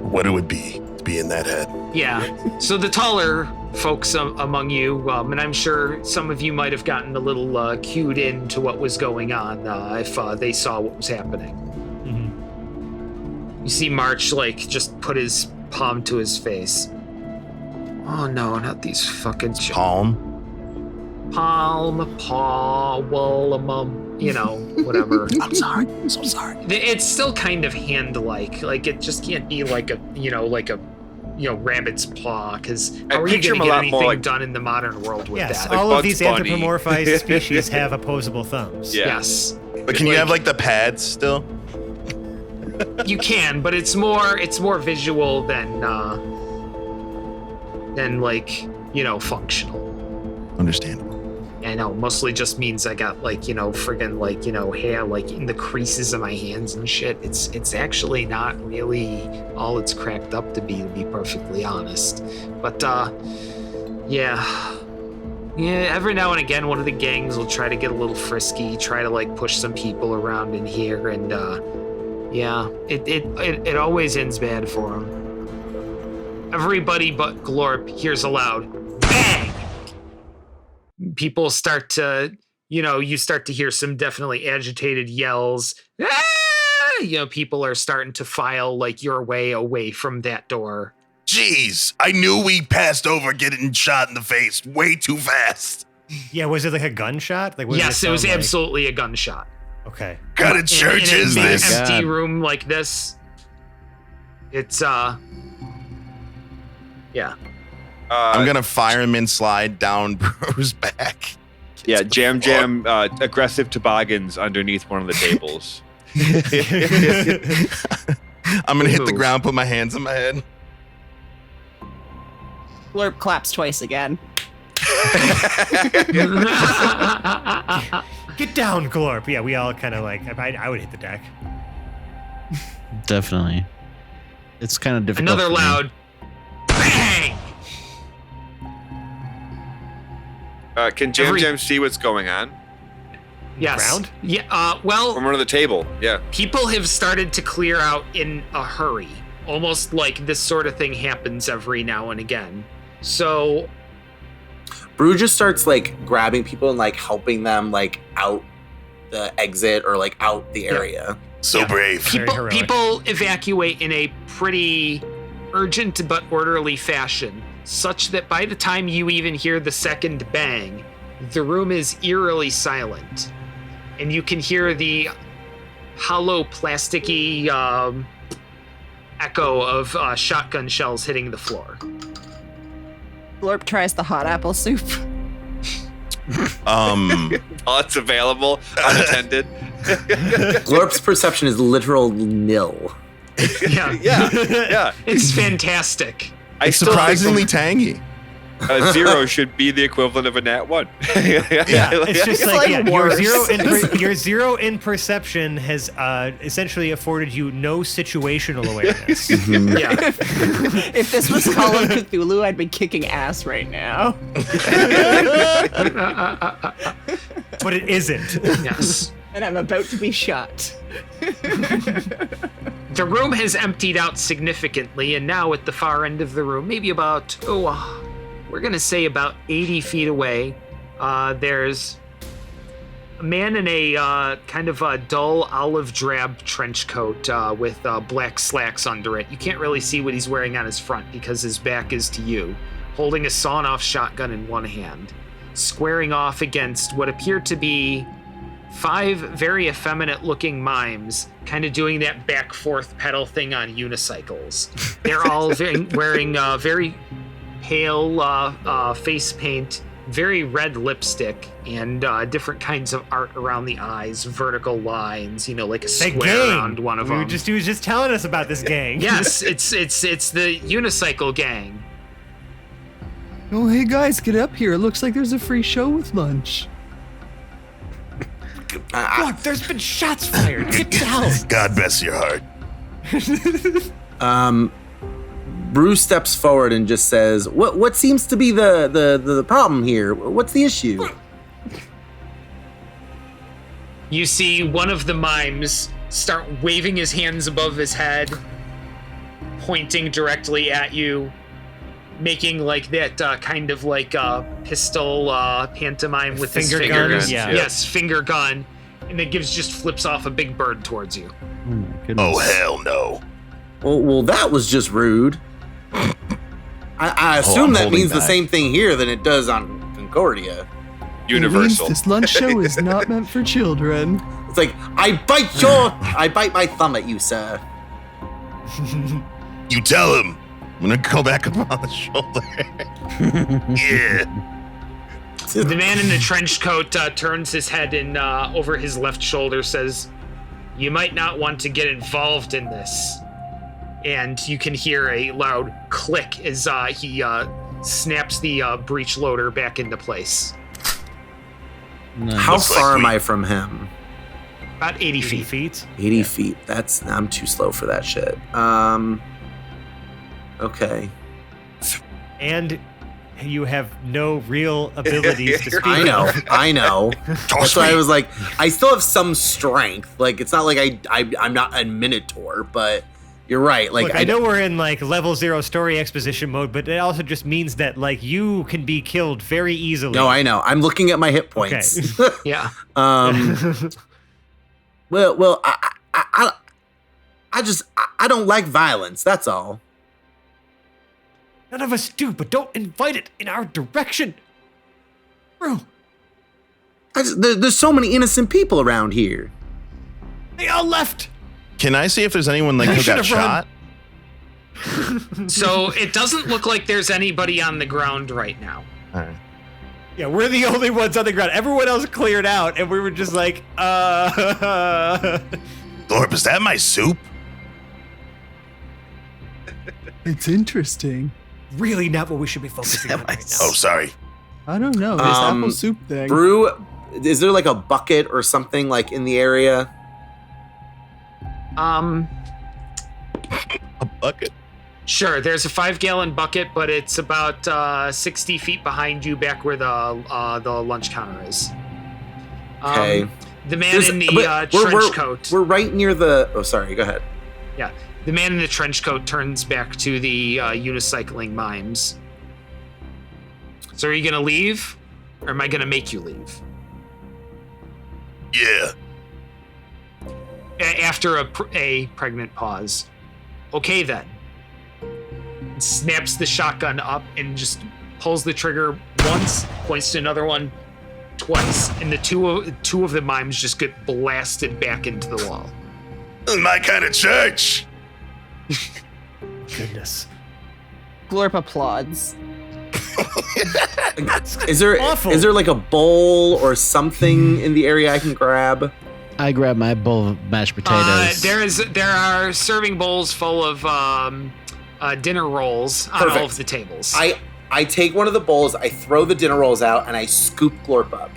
What it would be to be in that head. Yeah. So the taller folks among you, and I'm sure some of you might have gotten a little cued in to what was going on if they saw what was happening. You see March just put his palm to his face. Oh no, not these fucking Palm. paw, whatever. I'm sorry. I'm so sorry. It's still kind of hand-like. Like it just can't be like a rabbit's paw, because I how are you picture going him to a get lot more anything like- done in the modern world with Yes, that? Like all of Bugs these Bunny. anthropomorphized species have opposable thumbs. Yeah. Yes. But can you have like the pads still? You can, but it's more visual than functional. Understandable. I know, mostly just means I got friggin' hair in the creases of my hands and shit. It's actually not really all it's cracked up to be perfectly honest. But yeah, every now and again one of the gangs will try to get a little frisky, try to push some people around in here, and it always ends bad for them. Everybody but Glorp hears a loud bang. People start to, you start to hear some definitely agitated yells. Ah! People are starting to file your way away from that door. Jeez, I knew we passed over getting shot in the face way too fast. Yeah, was it like a gunshot? What did Yes, it was sound like? absolutely a gunshot. Okay. What kind of church in a is big this? empty God. room like this. It's yeah. I'm gonna fireman slide down Bruce's back. Yeah, jam, aggressive toboggans underneath one of the tables. I'm gonna hit the Move. ground, put my hands on my head. Glorp claps twice again. Get down, Glorp. Yeah, we all kind of I would hit the deck. Definitely. It's kind of difficult. Another for me. loud bang. Can Jam see what's going on? Yes. Ground? Yeah. Well, From under the table. Yeah. people have started to clear out in a hurry, almost like this sort of thing happens every now and again. So Brew just starts grabbing people and helping them out the exit or out the area. So brave. Very heroic. people evacuate in a pretty urgent but orderly fashion, such that by the time you even hear the second bang, the room is eerily silent, and you can hear the hollow, plasticky echo of shotgun shells hitting the floor. Glorp tries the hot apple soup. Oh, it's available, unattended. Glorp's perception is literal nil. Yeah, Yeah. it's fantastic. I It's still surprisingly tangy. think a 0 should be the equivalent of a nat 1. Yeah, it's just It's worse. your zero in perception has essentially afforded you no situational awareness. Yeah. If this was Call of Cthulhu, I'd be kicking ass right now. But it isn't. Yes. And I'm about to be shot. The room has emptied out significantly, and now at the far end of the room, maybe about, we're going to say about 80 feet away, there's a man in a kind of a dull olive drab trench coat with black slacks under it. You can't really see what he's wearing on his front because his back is to you, holding a sawn-off shotgun in one hand, squaring off against what appear to be 5 very effeminate-looking mimes, kind of doing that back-forth pedal thing on unicycles. They're all wearing very pale face paint, very red lipstick, and different kinds of art around the eyes, vertical lines, like a That square gang. around one of He them. was just telling us about this gang. Yes, it's the unicycle gang. Oh, hey guys, get up here. It looks like there's a free show with lunch. Look, there's been shots fired. Get down. God bless your heart. Bruce steps forward and just says, "What seems to be the problem here? What's the issue?" You see one of the mimes start waving his hands above his head, pointing directly at you, making that kind of pistol pantomime with his Finger gun, fingers. yeah. Yes, finger gun, and it just flips off a big bird towards you. Oh my goodness. Oh hell no. Well, that was just rude. I assume I'm that holding means the back. same thing here than it does on Concordia. Universal. lunch show is not meant for children. It's like, I bite my thumb at you, sir. You tell him I'm gonna go back up on the shoulder. Yeah. The man in the trench coat turns his head and over his left shoulder says, "You might not want to get involved in this." And you can hear a loud click as he snaps the breech loader back into place. Nice. How Looks like far am we- I from him? About 80 feet. 80 feet. I'm too slow for that shit. Okay. And you have no real abilities to speak of. I know. Toss That's why I me. was like, I still have some strength. Like, it's not like I'm not a Minotaur, but you're right. Like, Look, I know we're in like level 0 story exposition mode, but it also just means that like you can be killed very easily. No, I know. I'm looking at my hit points. Okay. Yeah. Well, I don't like violence. That's all. None of us do, but don't invite it in our direction. Bro, There's so many innocent people around here. they all left. Can I see if there's anyone like who got should've run. shot? So it doesn't look like there's anybody on the ground right now. All right. Yeah, we're the only ones on the ground. Everyone else cleared out, and we were just like, Glorp, is that my soup? It's interesting. Really not what we should be focusing on right now. Oh, sorry. I don't know. This apple soup thing. Brew, is there like a bucket or something like in the area? A bucket. Sure, there's a 5-gallon bucket, but it's about 60 feet behind you, back where the lunch counter is. Okay. The man in the But trench coat. We're right near the. Oh, sorry. Go ahead. Yeah, the man in the trench coat turns back to the unicycling mimes. So are you gonna leave, or am I gonna make you leave? Yeah. After a pregnant pause. Okay then. Snaps the shotgun up and just pulls the trigger once, points to another one twice, and the two of the mimes just get blasted back into the wall. This is my kind of church. Goodness. Glorp applauds. Is there Awful. is there like a bowl or something in the area I can grab? I grab my bowl of mashed potatoes. There are serving bowls full of dinner rolls on all Perfect. of the tables. I take one of the bowls, I throw the dinner rolls out, and I scoop Glorp up.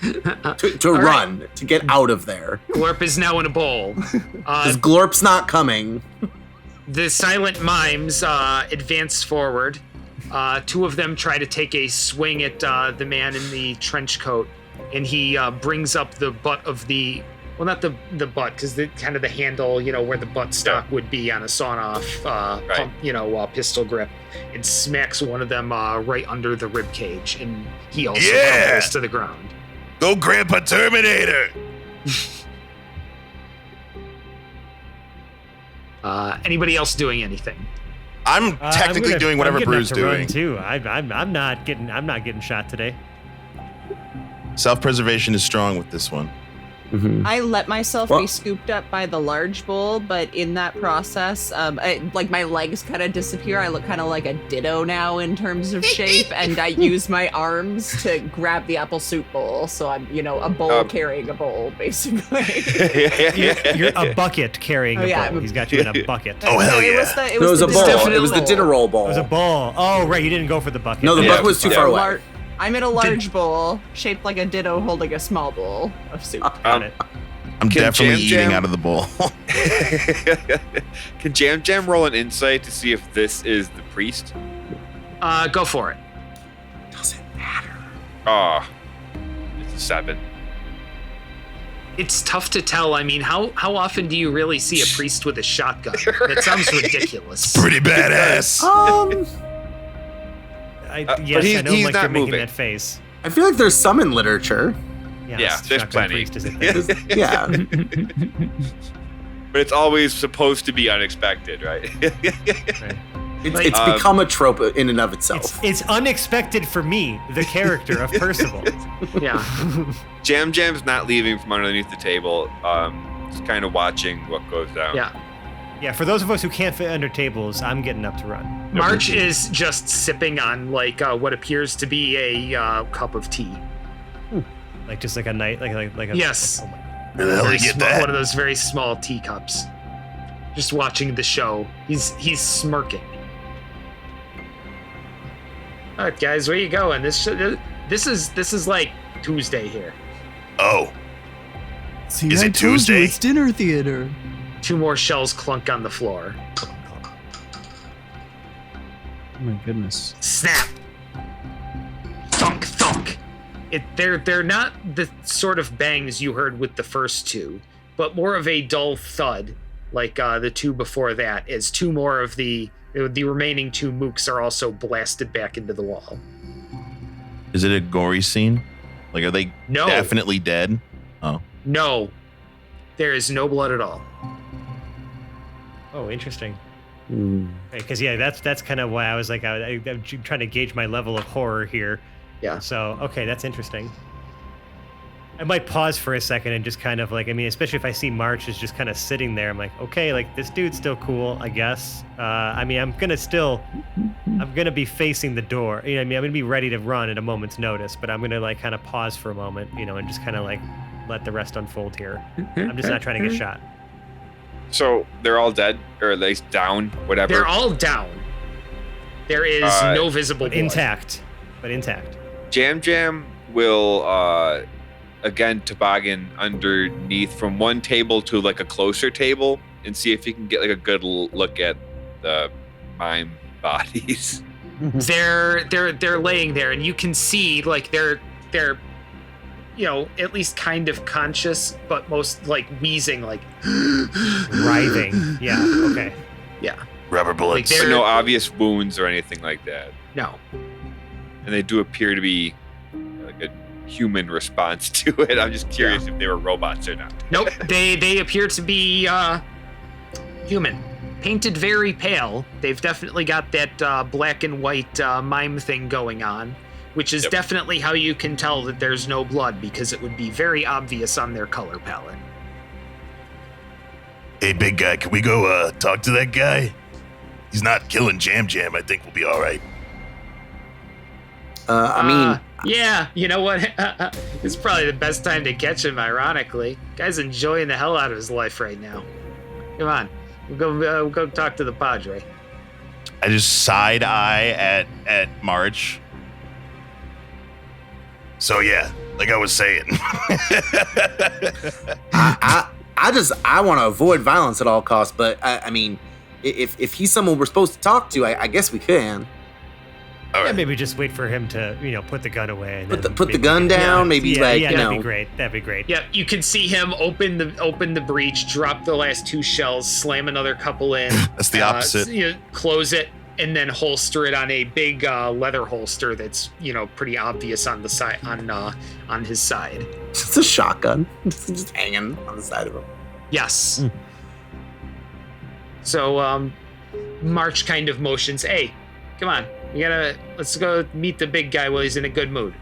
to run, to get out of there. Glorp is now in a bowl. Because Glorp's not coming. The silent mimes advance forward. Two of them try to take a swing at the man in the trench coat, and he brings up the butt of the, well, not the butt, because the kind of the handle, where the butt stock would be on a sawn-off pump, pistol grip, and smacks one of them right under the rib cage, and he also crumbles to the ground. Go, Grandpa Terminator. Anybody else doing anything? I'm technically doing whatever I'm getting Brew's up to run, doing. too. I'm not getting shot today. Self-preservation is strong with this one. I let myself be scooped up by the large bowl, but in that process, my legs kind of disappear. I look kind of like a ditto now in terms of shape, and I use my arms to grab the apple soup bowl. So I'm, a bowl carrying a bowl, basically. You're a bucket carrying a bowl. He's got you in a bucket. Oh, hell yeah. It was a bowl. It was the dinner roll bowl. It was a bowl. Oh, right. You didn't go for the bucket. No, the bucket was too far away. I'm in a large bowl, shaped like a ditto holding a small bowl of soup. Got it. I'm Can definitely Jam eating Jam- out of the bowl. Can Jam Jam roll an insight to see if this is the priest? Go for it. Doesn't matter. Ah, it's a 7. It's tough to tell. I mean, how often do you really see a priest with a shotgun? That sounds ridiculous. Pretty badass. Yes, he's I know, like not you're making moving. that face. I feel like there's some in literature. Yeah, Yes, there's shotgun plenty. priest is a thing. Yeah. But it's always supposed to be unexpected, right? Right. It's become a trope in and of itself. It's unexpected for me, the character of Percival. Yeah. Jam Jam's not leaving from underneath the table. just kind of watching what goes down. Yeah, for those of us who can't fit under tables, I'm getting up to run. March is just sipping on like what appears to be a cup of tea. Like just like a night, like a. Yes. Oh my. Where the hell did you get that? One of those very small teacups. Just watching the show. He's smirking. All right, guys, where you going? This is like Tuesday here. Oh, See, Is I it told Tuesday? you it's dinner theater. 2 more shells clunk on the floor. Oh my goodness. Snap. Thunk, thunk. They're not the sort of bangs you heard with the first 2, but more of a dull thud, like the 2 before that, as 2 more of the remaining 2 mooks are also blasted back into the wall. is it a gory scene? Like, are they No. definitely dead? Oh, No. There is no blood at all. Oh, interesting. Because that's kind of why I was like, I'm trying to gauge my level of horror here. Yeah. So okay, that's interesting. I might pause for a second and just kind of like, I mean, especially if I see March is just kind of sitting there, I'm like, okay, like this dude's still cool, I guess. I mean, I'm gonna be facing the door. You know what I mean? I'm gonna be ready to run at a moment's notice, but I'm gonna like kind of pause for a moment, and just kind of like let the rest unfold here. I'm just not trying to get shot. So they're all dead, or at least down, whatever. They're all down. There is no visible But blood. intact. Jam Jam will again toboggan underneath from one table to like a closer table and see if he can get like a good look at the mime bodies. They're laying there, and you can see like they're at least kind of conscious, but most like wheezing, like Writhing. Yeah. Okay. yeah. rubber bullets. Like But no obvious wounds or anything like that. No. And they do appear to be like a human response to it. I'm just curious if they were robots or not. Nope. They appear to be human, painted very pale. They've definitely got that black and white mime thing going on, which is definitely how you can tell that there's no blood, because it would be very obvious on their color palette. Hey, big guy, can we go talk to that guy? He's not killing Jam Jam. I think we'll be all right. I mean, yeah, you know what? It's probably the best time to catch him, ironically. Guy's enjoying the hell out of his life right now. Come on, we'll go talk to the Padre. I just side eye at March. So yeah, like I was saying. I want to avoid violence at all costs, but I mean, if he's someone we're supposed to talk to, I guess we can. All Yeah, right. maybe just wait for him to, put the gun away. And Put the gun down, maybe that'd be great. That'd be great. Yeah, you can see him open the breech, drop the last 2 shells, slam another couple in. That's the opposite. Close it, and then holster it on a big leather holster that's pretty obvious on the side on his side. It's a shotgun, just hanging on the side of him. Yes. So March kind of motions, hey, come on, let's go meet the big guy while he's in a good mood.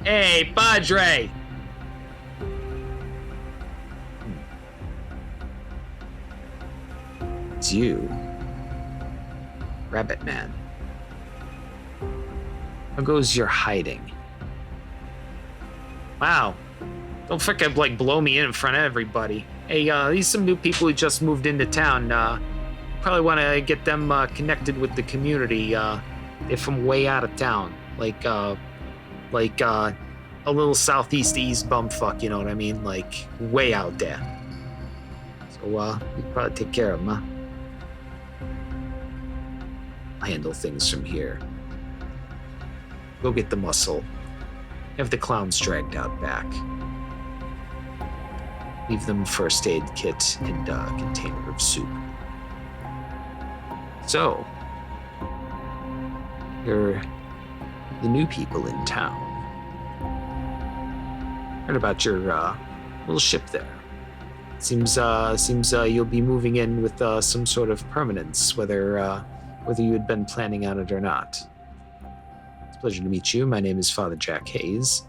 Hey, Padre. It's you, Rabbit Man. How goes your hiding? Wow. Don't frickin' blow me in front of everybody. Hey, these some new people who just moved into town. Probably want to get them connected with the community. They're from way out of town, like a little southeast East bumfuck. You know what I mean? Like way out there. So you can probably take care of them, huh? I'll handle things from here. Go get the muscle. Have the clowns dragged out back. Leave them first aid kit and a container of soup. So, you're the new people in town. Heard about your little ship there. Seems you'll be moving in with some sort of permanence, whether you had been planning on it or not. It's a pleasure to meet you. My name is Father Jack Hayes.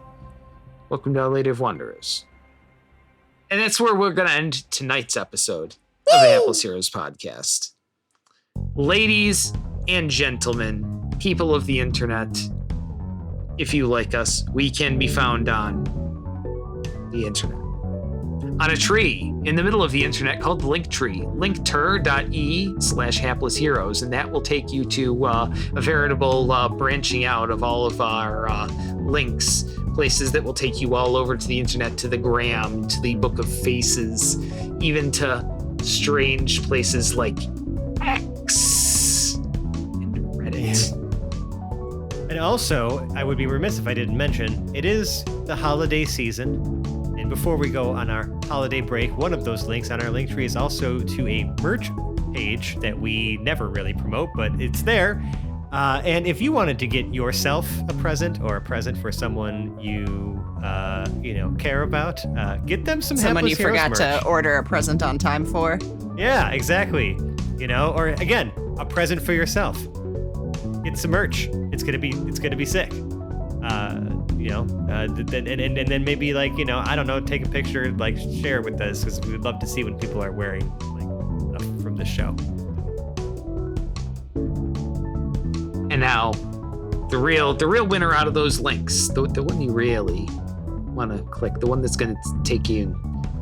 Welcome to Our Lady of Wanderers. And that's where we're going to end tonight's episode of the Hapless Heroes podcast. Ladies and gentlemen, people of the internet, if you like us, we can be found on the internet. On a tree in the middle of the internet called the Linktree, linkter.ee/haplessheroes, and that will take you to a veritable branching out of all of our links, places that will take you all over to the internet, to the gram, to the Book of Faces, even to strange places like X and Reddit. And also, I would be remiss if I didn't mention, it is the holiday season. And before we go on our holiday break, one of those links on our Linktree is also to a merch page that we never really promote, but it's there. And if you wanted to get yourself a present or a present for someone you care about, get them some someone Hapless you forgot Heroes merch. to order a present on time for. Yeah, exactly. Or again, a present for yourself. Get some merch. It's gonna be sick. And then maybe I don't know, take a picture, share it with us, because we would love to see when people are wearing stuff from the show. And now, the real winner out of those links, the one you really want to click, the one that's going to take you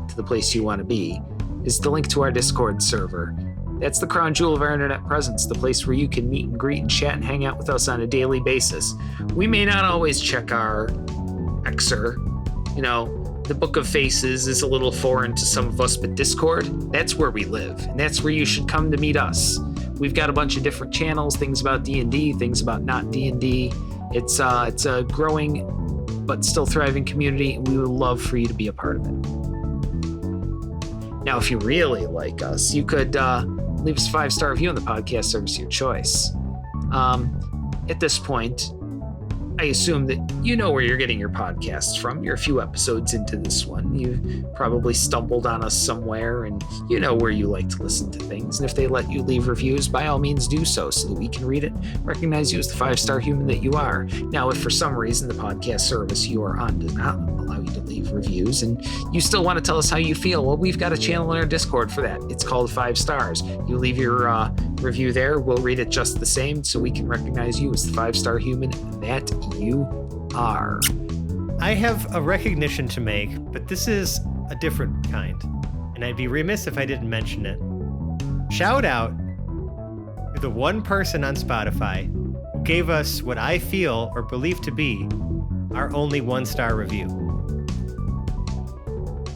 to the place you want to be, is the link to our Discord server. That's the crown jewel of our internet presence, the place where you can meet and greet and chat and hang out with us on a daily basis. We may not always check our Xer. The Book of Faces is a little foreign to some of us, but Discord, that's where we live, and that's where you should come to meet us. We've got a bunch of different channels, things about D&D, things about not D&D. It's a growing but still thriving community, and we would love for you to be a part of it. Now, if you really like us, you could leave us a 5-star review on the podcast service of your choice. At this point, I assume that you know where you're getting your podcasts from. You're a few episodes into this one. You probably stumbled on us somewhere, and you know where you like to listen to things. And if they let you leave reviews, by all means do so that we can read it, recognize you as the 5-star human that you are. Now, if for some reason the podcast service you are on does not allow you to leave reviews, and you still want to tell us how you feel, well, we've got a channel in our Discord for that. It's called 5 Stars. You leave your review there, we'll read it just the same, so we can recognize you as the 5-star human that you are. I have a recognition to make, but this is a different kind, and I'd be remiss if I didn't mention it. Shout out to the one person on Spotify who gave us what I feel or believe to be our only 1-star review.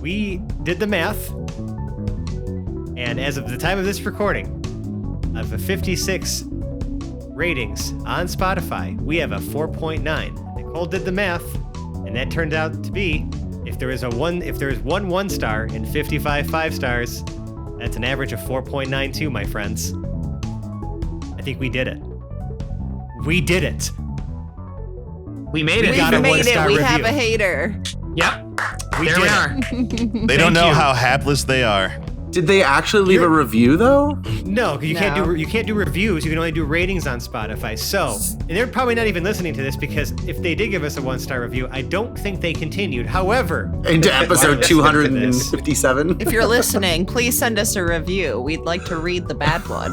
We did the math, and as of the time of this recording, of the 56 ratings on Spotify, we have a 4.9. Nicole did the math, and that turned out to be, if there's one 1-star and 55 5-stars, that's an average of 4.92, my friends. I think we did it. We did it. We made it. We got a made it. 1-star We review. have a hater. Yep. We There did we it. are. They don't know you. how hapless they are. Did they actually leave a review though? No, you can't do reviews. You can only do ratings on Spotify. So, and they're probably not even listening to this, because if they did give us a 1-star review, I don't think they continued. However, Into episode 257? If you're listening, please send us a review. We'd like to read the bad one.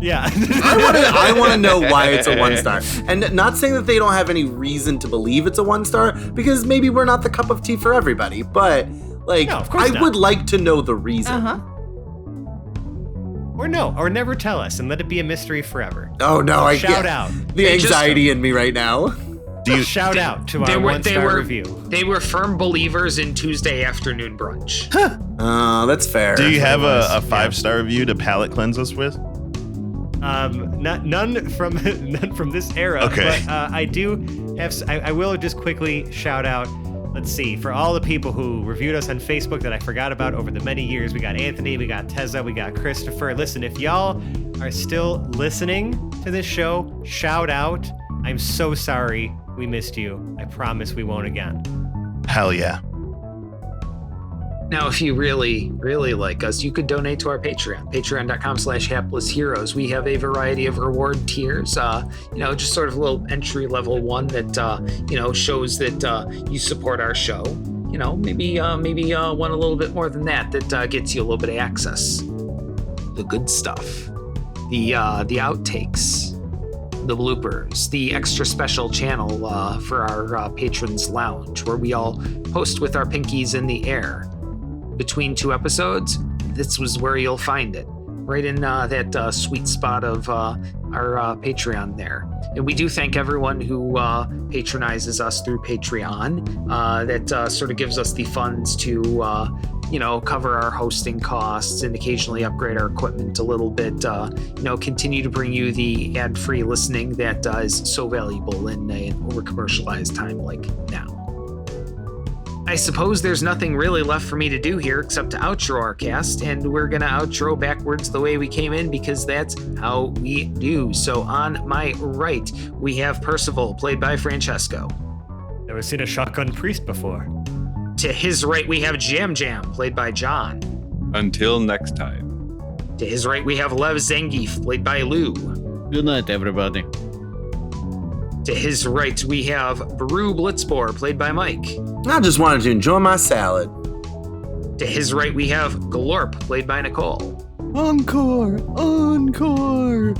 yeah. I want to know why it's a 1-star. And not saying that they don't have any reason to believe it's a 1-star, because maybe we're not the cup of tea for everybody, but No, of course I not. would like to know the reason. Uh-huh. Or never tell us and let it be a mystery forever. Oh no, I Shout get out. the anxiety in me right now. Shout out to our 1-star review. They were firm believers in Tuesday afternoon brunch. Oh, that's fair. Do you have a Yeah. 5-star review to palate cleanse us with? None from this era. Okay. But I do have. I will just quickly shout out. Let's see, for all the people who reviewed us on Facebook that I forgot about over the many years. We got Anthony, we got Tezza, we got Christopher. Listen, if y'all are still listening to this show, shout out. I'm so sorry we missed you. I promise we won't again. Hell yeah. Now, if you really, really like us, you could donate to our Patreon, patreon.com/haplessheroes. We have a variety of reward tiers, just sort of a little entry level one that, shows that you support our show. maybe one a little bit more than that gets you a little bit of access. The good stuff, the outtakes, the bloopers, the extra special channel for our patrons lounge, where we all post with our pinkies in the air. Between 2 episodes, this was where you'll find it, right in that sweet spot of our Patreon there. And we do thank everyone who patronizes us through Patreon. That sort of gives us the funds to, cover our hosting costs and occasionally upgrade our equipment a little bit. Continue to bring you the ad-free listening that is so valuable in an over-commercialized time like now. I suppose there's nothing really left for me to do here except to outro our cast, and we're going to outro backwards the way we came in because that's how we do. So on my right, we have Percival, played by Francesco. Never seen a shotgun priest before. To his right, we have Jam Jam, played by John. Until next time. To his right, we have Lev Zangief, played by Lou. Good night, everybody. To his right, we have Baru Blitzbor, played by Mike. I just wanted to enjoy my salad. To his right, we have Glorp, played by Nicole. Encore! Encore!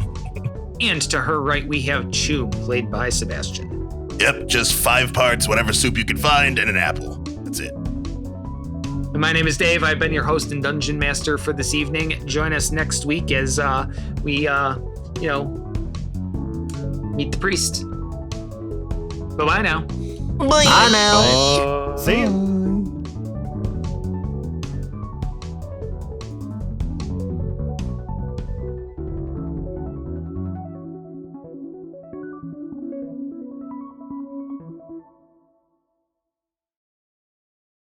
And to her right, we have Choom, played by Sebastian. Yep, just 5 parts, whatever soup you can find, and an apple. That's it. And my name is Dave. I've been your host and dungeon master for this evening. Join us next week as we, meet the priest. Bye-bye now. Bye now. See ya.